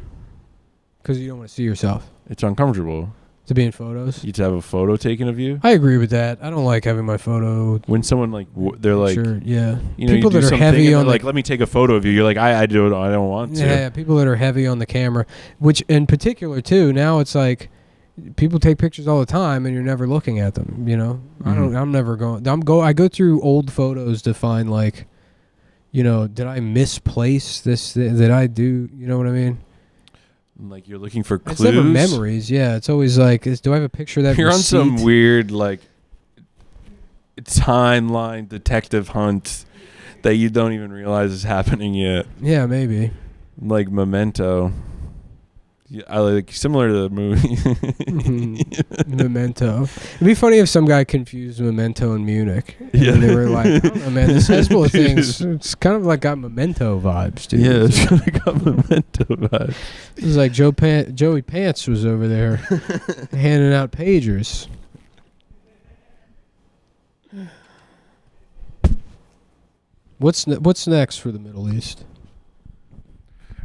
Because you don't want to see yourself. It's uncomfortable. To be in photos? You to have a photo taken of you? I agree with that. I don't like having my photo. When someone like, they're like, sure, yeah. You know, people you do that are heavy on like, let me take a photo of you. You're like, I don't want to. Yeah, people that are heavy on the camera, which in particular too, now it's like, people take pictures all the time and you're never looking at them, you know? Mm-hmm. I'm never going, I go through old photos to find like, you know, did I misplace this? Did I do, you know what I mean? Like you're looking for clues. It's never memories. Yeah, it's always like, do I have a picture of that? You're receipt? on some weird like timeline detective hunt that you don't even realize is happening yet. Yeah, maybe. Like Memento. Yeah, I like similar to the movie. Memento. It'd be funny if some guy confused Memento and Munich. Yeah, and they were like, I don't know, man, this Hezbollah thing's it's kind of like got Memento vibes, dude. Yeah, it's kind of got Memento vibes. It was like Joey Pants was over there handing out pagers. What's next for the Middle East?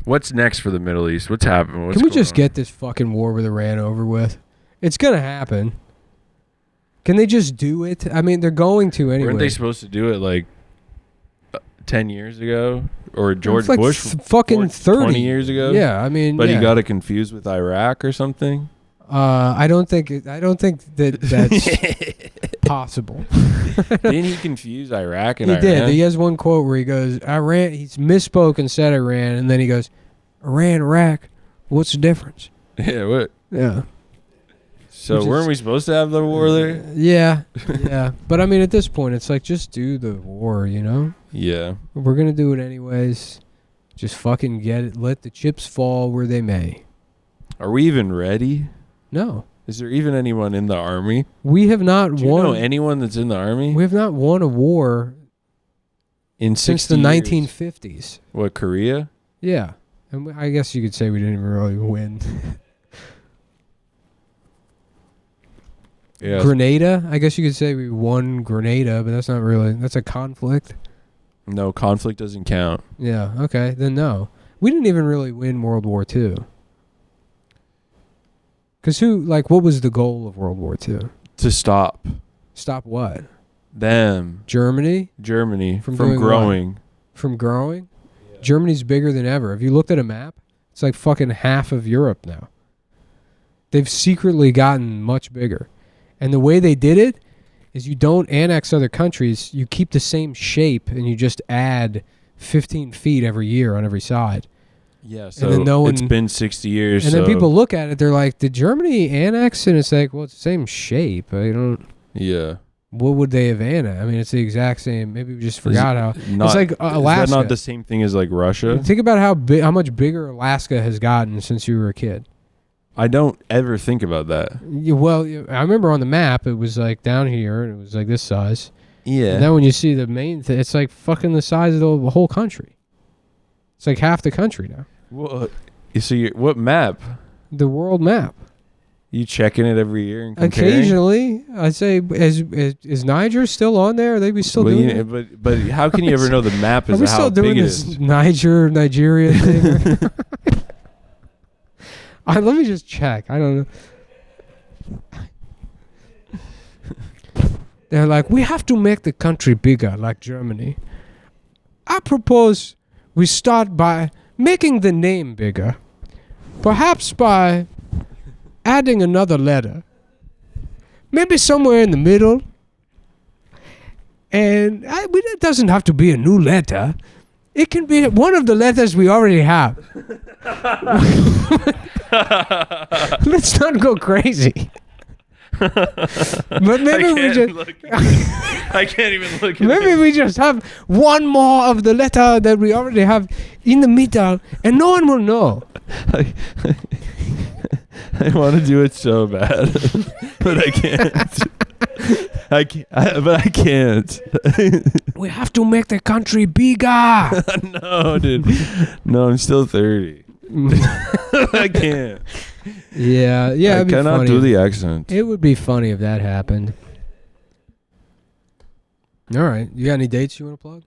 What's next for the Middle East? What's happening? Can we just get this fucking war with Iran over with? It's going to happen. Can they just do it? I mean, they're going to anyway. Weren't they supposed to do it like 10 years ago? Or George like Bush? Fucking 30. 20 years ago? Yeah, I mean. But he got it confused with Iraq or something? I don't think that that's possible. Didn't he confuse Iraq and Iran? He did. He has one quote where he goes, Iran, he's misspoke and said Iran, and then he goes, Iran, Iraq, what's the difference? Yeah, what? Yeah. So weren't we supposed to have the war there? Yeah, yeah. But I mean, at this point, it's like, just do the war, you know? Yeah. We're going to do it anyways. Just fucking get it. Let the chips fall where they may. Are we even ready? No. Is there even anyone in the army? We have not won. Do you know anyone that's in the army? We have not won a war since the 1950s. What, Korea? Yeah. And I guess you could say we didn't even really win. Yeah. Grenada? I guess you could say we won Grenada, but that's not really. That's a conflict. No, conflict doesn't count. Yeah, okay. Then no. We didn't even really win World War II. Because what was the goal of World War II? To stop. Stop what? Them. Germany? From growing. What? From growing? Yeah. Germany's bigger than ever. Have you looked at a map? It's like fucking half of Europe now. They've secretly gotten much bigger. And the way they did it is you don't annex other countries. You keep the same shape and you just add 15 feet every year on every side. Yeah, so it's been 60 years. And then people look at it, they're like, did Germany annex? And it's like, well, it's the same shape. I don't... Yeah. what would they have aimed at? I mean, it's the exact same. Maybe we just forgot how. Not, it's like Alaska. Is that not the same thing as like Russia? Think about how much bigger Alaska has gotten since you were a kid. I don't ever think about that. Well, I remember on the map it was like down here and it was like this size. Yeah. And then when you see the main thing, it's like fucking the size of the whole country. It's like half the country now. Well, you see, what map? The world map. You checking it every year and comparing? Occasionally, I'd say, is Niger still on there? Are they still doing it? But how can you ever know the map is how big it is? Nigeria thing? Let me just check. I don't know. They're like, we have to make the country bigger, like Germany. I propose we start by making the name bigger. Perhaps by adding another letter. Maybe somewhere in the middle. And it doesn't have to be a new letter. It can be one of the letters we already have. Let's not go crazy. But maybe I can't even look at maybe we just have one more of the letter that we already have in the middle, and no one will know. I want to do it so bad, but I can't. But I can't. We have to make the country bigger. No, dude. No, I'm still 30. I can't. Yeah. I cannot do the accent. It would be funny if that happened. All right. You got any dates you want to plug?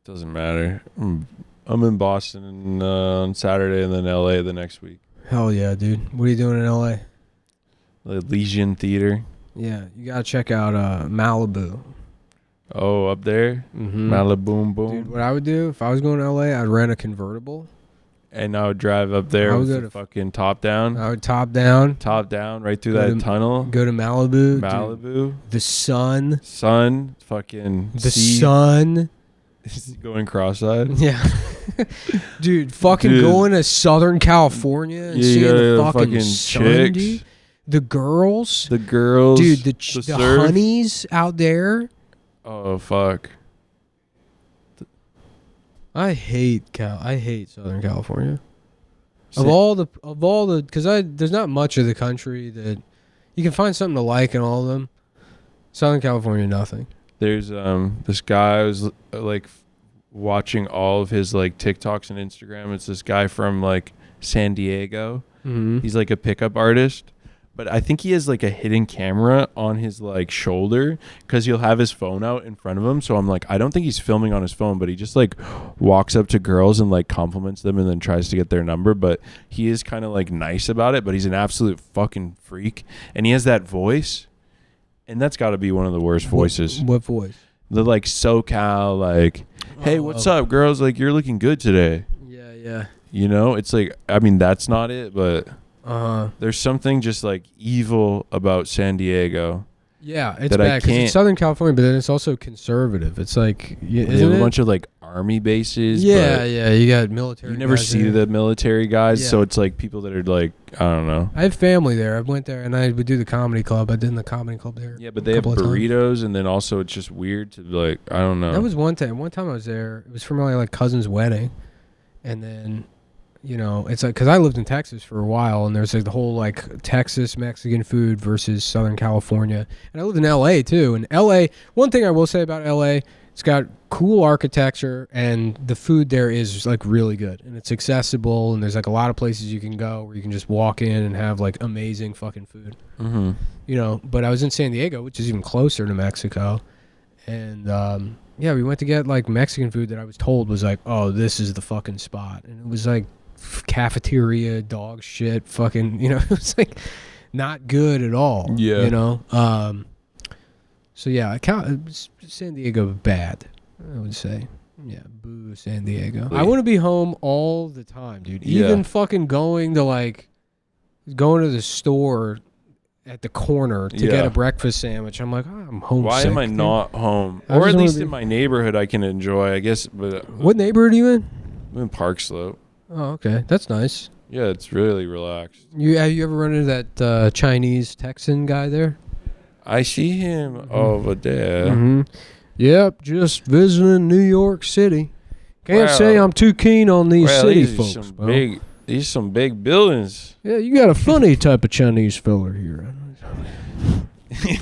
Doesn't matter. I'm in Boston on Saturday and then LA the next week. Hell yeah, dude. What are you doing in LA? The Elysian Theater. Yeah, you gotta check out Malibu. Oh, up there? Mm-hmm. Malibu, boom. Dude, what I would do if I was going to LA, I'd rent a convertible. And I would drive up there with the fucking top down. I would top down. Top down, right through that tunnel. Go to Malibu. Malibu. Dude, the sun. Sun. Fucking the sun. Going cross-eyed. Yeah. Dude, going to Southern California and seeing the fucking sun, chicks. dude. The girls. The girls. Dude, the honeys out there. Oh, fuck. I hate Southern California. Of all the, because there's not much of the country that you can find something to like in all of them. Southern California, nothing. There's this guy I was like watching all of his like TikToks and Instagram. It's this guy from like San Diego. Mm-hmm. He's like a pickup artist. But I think he has like a hidden camera on his like shoulder because he'll have his phone out in front of him. So I'm like, I don't think he's filming on his phone, but he just like walks up to girls and like compliments them and then tries to get their number. But he is kind of like nice about it, but he's an absolute fucking freak. And he has that voice. And that's got to be one of the worst voices. What voice? The like SoCal, like, hey, what's up, girls? Like, you're looking good today. Yeah. You know, it's like, I mean, that's not it, but... There's something just like evil about San Diego. Yeah, it's bad because it's Southern California, but then it's also conservative. It's like they have a bunch of like army bases. Yeah, you got military. You never see the military guys, so it's like people that are like, I don't know. I have family there. I went there and I would do the comedy club. I did in the comedy club there. Yeah, but they have burritos, and then also it's just weird to like, I don't know. That was one time. One time I was there. It was for my like cousin's wedding, and then. You know, it's like, because I lived in Texas for a while, and there's like the whole like Texas Mexican food versus Southern California. And I lived in LA too. And LA, one thing I will say about LA, it's got cool architecture, and the food there is like really good, and it's accessible, and there's like a lot of places you can go where you can just walk in and have like amazing fucking food. Mm-hmm. You know, but I was in San Diego, which is even closer to Mexico, and yeah, we went to get like Mexican food that I was told was like, oh, this is the fucking spot, and it was like cafeteria dog shit fucking, you know, it was like not good at all. Yeah, you know. So yeah, San Diego bad, I would say. Yeah, boo San Diego. I want to be home all the time, dude. Even fucking going to the store at the corner to get a breakfast sandwich. I'm like, I'm homesick. Why am I not home? Or at least in my neighborhood I can enjoy, I guess. But what neighborhood are you in? I'm in Park Slope. Oh, okay. That's nice. Yeah, it's really relaxed. Have you ever run into that Chinese Texan guy there? I see him over there. Mm-hmm. Yep, just visiting New York City. Can't say I'm too keen on these city folks. These some big buildings. Yeah, you got a funny type of Chinese fella here.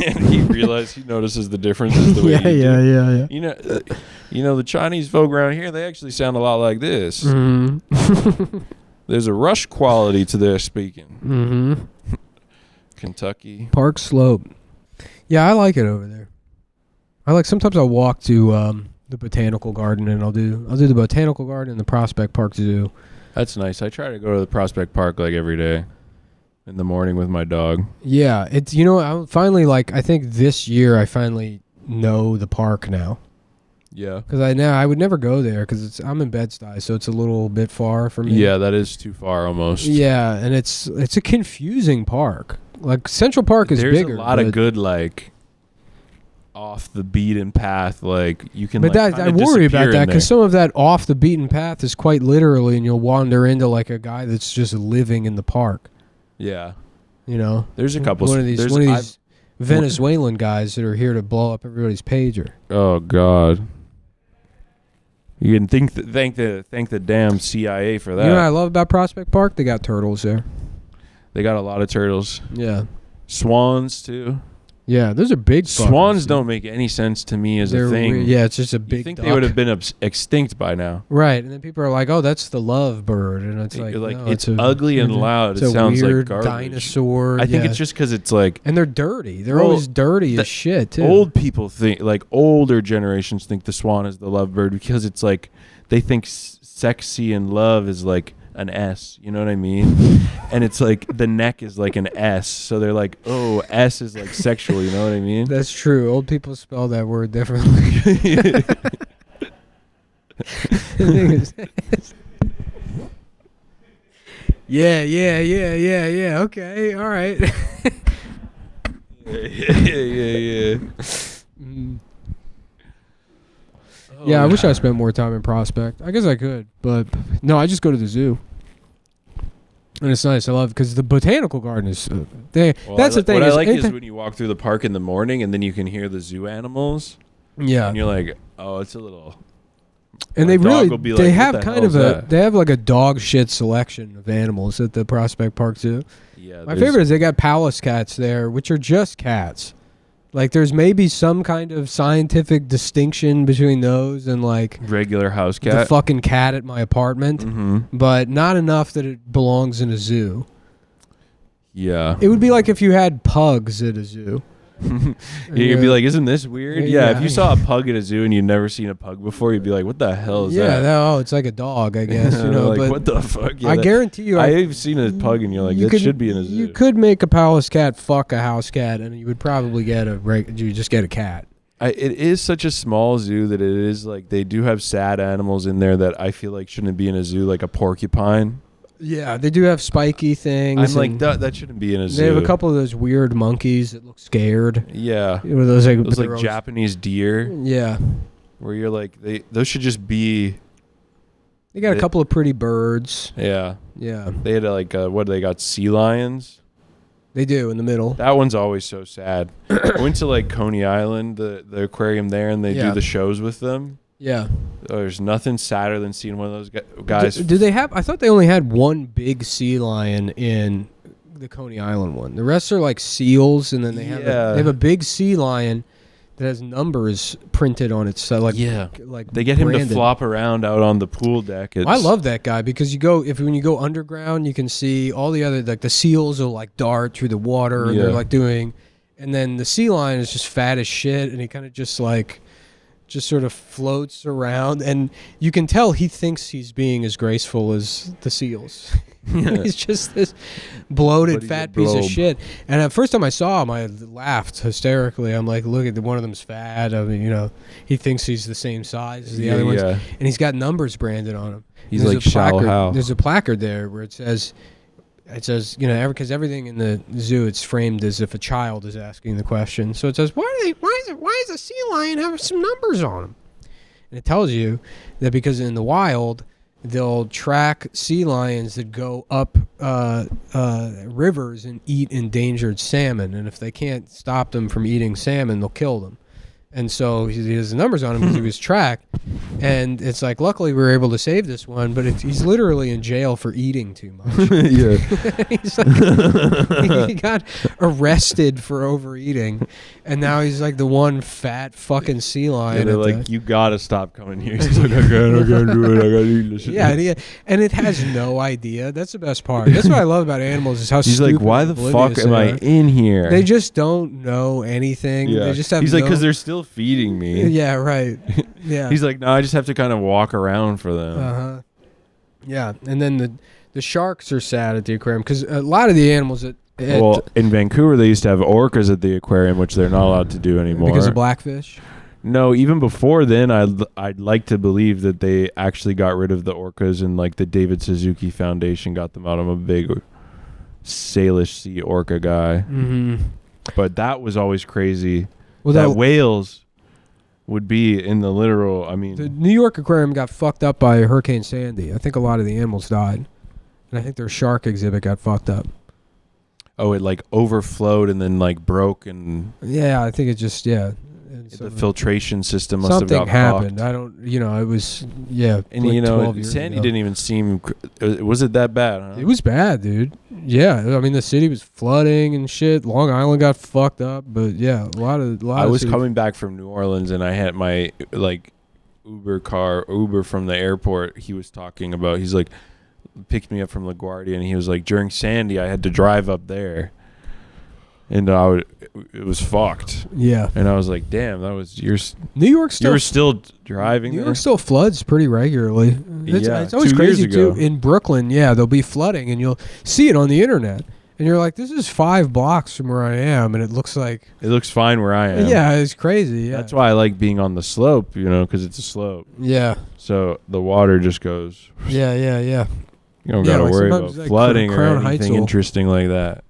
And he notices the differences the way yeah. You know, the Chinese folk around here, they actually sound a lot like this. Mm-hmm. There's a rush quality to their speaking. Mm-hmm. Kentucky. Park Slope. Yeah, I like it over there. Sometimes I'll walk to the botanical garden, and I'll do the botanical garden and the Prospect Park Zoo. That's nice. I try to go to the Prospect Park like every day in the morning with my dog. Yeah, it's I'm finally I think this year I finally know the park now. Yeah. Because I would never go there because I'm in Bed-Stuy, so it's a little bit far for me. Yeah, that is too far almost. Yeah, and it's a confusing park. Like Central Park is bigger. There's a lot of good off the beaten path, you can. But I worry about that because some of that off the beaten path is quite literally, and you'll wander into a guy that's just living in the park. Yeah, there's a couple. One of these Venezuelan guys that are here to blow up everybody's pager. Oh God. You can thank the damn CIA for that. You know what I love about Prospect Park? They got turtles there. They got a lot of turtles. Yeah. Swans too. Yeah, those are big. Swans don't make any sense to me as a thing. Yeah, it's just a big. You think duck. they would have been extinct by now? Right, and then people are like, "Oh, that's the lovebird," and it's no, it's ugly and loud. It sounds like garbage. Dinosaur. I think it's just because it's and they're dirty. They're always dirty as shit too. Old people think, older generations think the swan is the lovebird because it's they think sexy and love is an S, you know what I mean? And it's the neck is an S, so they're oh, S is sexual, you know what I mean? That's true. Old people spell that word differently. Yeah. Okay, all right. Yeah. Yeah, I wish I spent more time in Prospect. I guess I could, but no, I just go to the zoo. And it's nice. I love it because the botanical garden is. That's the thing. What I like is when you walk through the park in the morning and then you can hear the zoo animals. Yeah. And you're like, oh, it's a little. And they have a dog shit selection of animals at the Prospect Park Zoo. Yeah. My favorite is they got Pallas cats there, which are just cats. There's maybe some kind of scientific distinction between those and regular house cat, the fucking cat at my apartment, but not enough that it belongs in a zoo. Yeah, it would be like if you had pugs at a zoo. You'd be like, isn't this weird? Yeah, if you saw a pug at a zoo and you'd never seen a pug before, you'd be like, what the hell is that? Yeah, it's like a dog, I guess. But what the fuck? Yeah, I guarantee you, I've seen a pug and you're like, that should be in a zoo. You could make a Pallas cat fuck a house cat, and you would probably get you just get a cat. It is such a small zoo that it is they do have sad animals in there that I feel shouldn't be in a zoo, like a porcupine. Yeah, they do have spiky things. I'm that shouldn't be in a zoo. They have a couple of those weird monkeys that look scared. Yeah. Those Japanese deer. Yeah. Where you're those should just be. They got a couple of pretty birds. Yeah. Yeah. They had what do they got? Sea lions? They do in the middle. That one's always so sad. I went to Coney Island, the aquarium there, and they do the shows with them. Yeah. There's nothing sadder than seeing one of those guys. Do they have? I thought they only had one big sea lion in the Coney Island one. The rest are seals, and then they have a big sea lion that has numbers printed on its side. They get him to flop around out on the pool deck. I love that guy because when you go underground, you can see all the other the seals will dart through the water, and they're doing, and then the sea lion is just fat as shit, and he kind of just sort of floats around, and you can tell he thinks he's being as graceful as the seals. He's just this bloated fat piece of shit. And the first time I saw him, I laughed hysterically. I'm like, look at one of them's fat. I mean, he thinks he's the same size as the other ones, and he's got numbers branded on him. He's like Shallow Hal. There's a placard there where it says, because everything in the zoo, it's framed as if a child is asking the question. So it says, why does a sea lion have some numbers on him? And it tells you that because in the wild, they'll track sea lions that go up rivers and eat endangered salmon. And if they can't stop them from eating salmon, they'll kill them. And so he has the numbers on him because he was tracked. And it's like, luckily we were able to save this one, but he's literally in jail for eating too much. Yeah. He's like, he got arrested for overeating, and now he's like the one fat fucking sea lion. Yeah, they're like, you gotta stop coming here. He's like, I can't do it. I gotta eat this shit. Yeah, and it has no idea. That's the best part. That's what I love about animals is how he's stupid. He's like, why the fuck am I in here? They just don't know anything. Yeah. They just have. He's like, because they're still feeding me. Yeah, right. Yeah. He's like, no, I just have to kind of walk around for them. Yeah, and then the sharks are sad at the aquarium because a lot of the animals well, in Vancouver they used to have orcas at the aquarium, which they're not allowed to do anymore because of blackfish. No, even before then, I'd like to believe that they actually got rid of the orcas, and like the David Suzuki Foundation got them out. I'm a big Salish sea orca guy, but that was always crazy. Well, that whales would be in the literal. I mean, the New York aquarium got fucked up by Hurricane Sandy. I think a lot of the animals died, and I think their shark exhibit got fucked up. Oh, it like overflowed and then like broke and. Yeah, I think it just the filtration system must have got happened. fucked. I don't. It was And like Sandy didn't even seem. Was it that bad? Huh? It was bad, dude. Yeah, I mean the city was flooding and shit. Long Island got fucked up, but yeah, a lot of. I was coming back from New Orleans and I had my like Uber from the airport. He was talking about. He's like, picked me up from LaGuardia and he was like, during Sandy I had to drive up there. And it was fucked. Yeah. And I was like, damn, that was New York still. You were still driving. New York still floods pretty regularly. It's always crazy too. In Brooklyn, there'll be flooding, and you'll see it on the internet, and you're like, this is 5 blocks from where I am, and it looks fine where I am. Yeah, it's crazy. Yeah. That's why I like being on the slope, because it's a slope. Yeah. So the water just goes. Yeah. You don't gotta worry about flooding or anything interesting like that.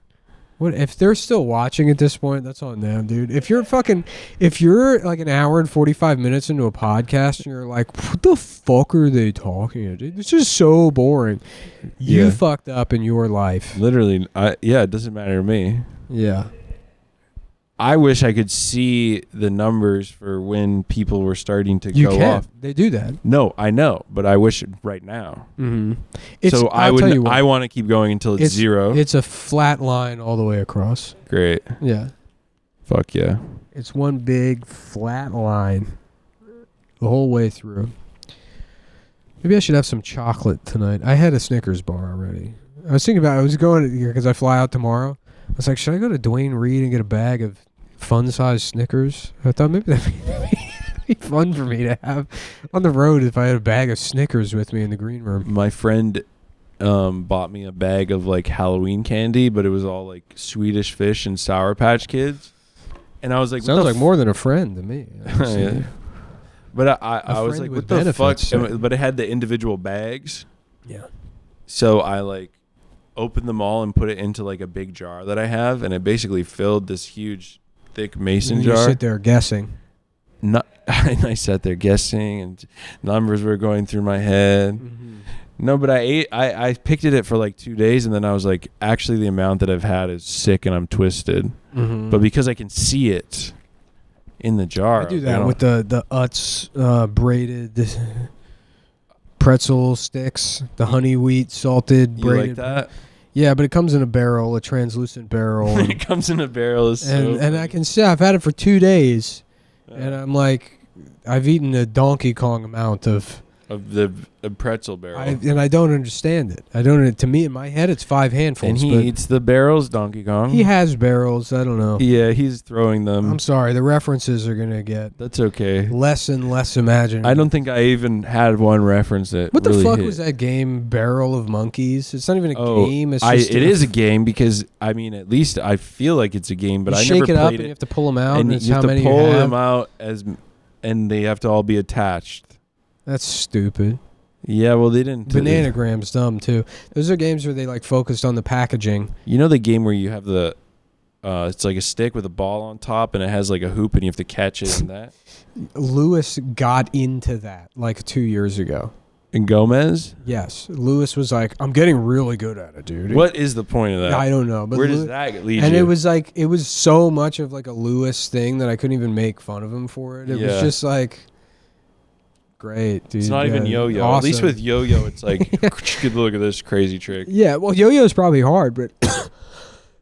What if they're still watching at this point? That's on them, dude. If you're like an hour and 45 minutes into a podcast and you're like, what the fuck are they talking about, dude? This is so boring. You fucked up in your life. Literally, it doesn't matter to me. Yeah. I wish I could see the numbers for when people were starting to go off. They do that. No, I know, but I wish right now. Mm-hmm. I want to keep going until it's 0. It's a flat line all the way across. Great. Yeah. Fuck yeah. It's one big flat line the whole way through. Maybe I should have some chocolate tonight. I had a Snickers bar already. I was going because I fly out tomorrow. I was like, should I go to Duane Reade and get a bag of fun-sized Snickers? I thought maybe that'd be fun for me to have on the road if I had a bag of Snickers with me in the green room. My friend bought me a bag of like Halloween candy, but it was all like Swedish Fish and Sour Patch Kids. And I was like, sounds like more than a friend to me. Yeah. But I was like, what the fuck? So. But it had the individual bags. Yeah. So I like opened them all and put it into like a big jar that I have, and it basically filled this huge thick mason jar. You sit there guessing. I sat there guessing, and numbers were going through my head. Mm-hmm. No, but I picked it for like 2 days, and then I was like, actually the amount that I've had is sick and I'm twisted. Mm-hmm. But because I can see it in the jar. I do that with the Utz braided pretzel sticks, the honey wheat salted braided. You like that? Yeah, but it comes in a barrel, a translucent barrel. It comes in a barrel. And I can say I've had it for 2 days, and I'm like, I've eaten a Donkey Kong amount of the pretzel barrel. And I don't understand it. To me, in my head, it's 5 handfuls. And he eats the barrels, Donkey Kong. He has barrels. I don't know. Yeah, he's throwing them. I'm sorry. The references are going to get... That's okay. Less and less imagined. I don't think I even had one reference that What really the fuck hit. Was that game, Barrel of Monkeys? It's not even a game. It's just it is a game because, I mean, at least I feel like it's a game, but I never played it. You shake it up and you have to pull them out. And you have to pull them out and they have to all be attached. That's stupid. Yeah, well, they didn't. Bananagram's dumb too. Those are games where they like focused on the packaging. You know the game where you have the, it's like a stick with a ball on top and it has like a hoop and you have to catch it and that. Lewis got into that like 2 years ago. And Gomez? Yes. Lewis was like, I'm getting really good at it, dude. What is the point of that? I don't know. But where does that lead you? And it was like, it was so much of like a Lewis thing that I couldn't even make fun of him for it. It was just like, great, dude. It's not even yo-yo. Awesome. At least with yo-yo, it's like, good look at this crazy trick. Yeah, well, yo-yo is probably hard, but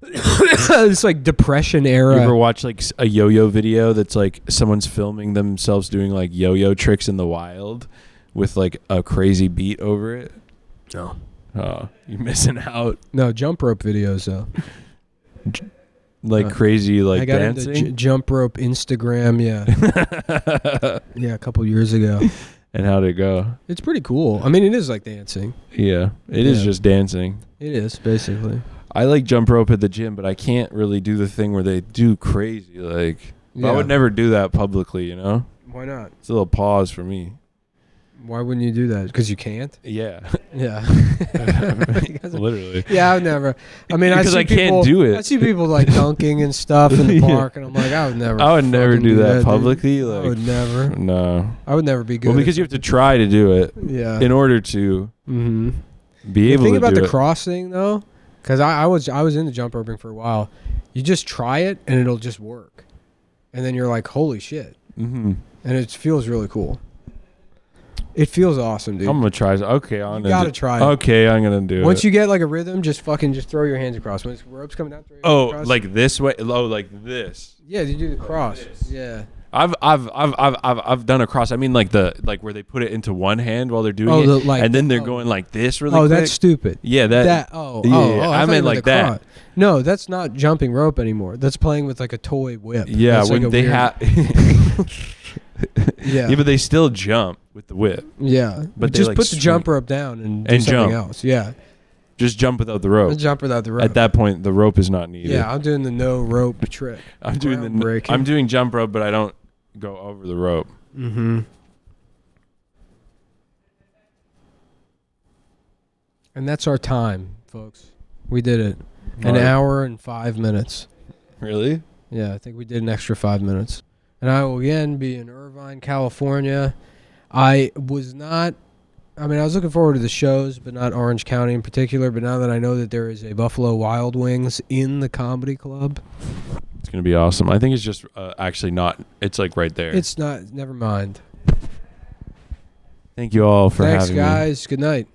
it's like depression era. You ever watch like a yo-yo video that's like someone's filming themselves doing like yo-yo tricks in the wild with like a crazy beat over it? No. Oh, you're missing out. No, jump rope videos though. Like crazy, like I got dancing? into jump rope Instagram, yeah. Yeah, a couple years ago. And how'd it go? It's pretty cool. I mean, it is like dancing. Yeah, it is just dancing. It is, basically. I like jump rope at the gym, but I can't really do the thing where they do crazy. Like, I would never do that publicly, you know? Why not? It's a little pause for me. Why wouldn't you do that? Because you can't? Yeah. Yeah. Literally. Yeah, I would never. I mean, because I can't do it. I see people like dunking and stuff in the park, and I'm like, I would never. I would never do that publicly. Like, I would never. No. I would never be good. Well, because you have to try to do it. Yeah. In order to be able to do it. Think about the cross thing though, because I was into jump roping for a while. You just try it and it'll just work, and then you're like, holy shit, and it feels really cool. It feels awesome, dude. I'm gonna try. Okay, you gotta try it. Okay, I'm gonna do it. Once you get like a rhythm, just throw your hands across. When the rope's coming down, throw your hands across. Like this way. Oh, like this. Yeah, you do the cross. Yeah. I've done a cross. I mean, like where they put it into one hand while they're doing it, and then they're going like this really quick. Oh, that's stupid. Yeah, I meant like that. Cross. No, that's not jumping rope anymore. That's playing with like a toy whip. Yeah, that's when like they have. Yeah, but they still jump with the whip. Yeah, but just put the jump rope down and do something else. Yeah, just jump without the rope. Jump without the rope. At that point, the rope is not needed. Yeah, I'm doing the no rope trick. I'm doing jump rope, but I don't go over the rope. And that's our time, folks. We did it. An hour and 5 minutes. Really? Yeah, I think we did an extra 5 minutes. And I will again be in Irvine, California. I was looking forward to the shows, but not Orange County in particular. But now that I know that there is a Buffalo Wild Wings in the comedy club, it's going to be awesome. I think it's just actually not. It's like right there. It's not. Never mind. Thank you all for having me. Thanks, guys. Good night.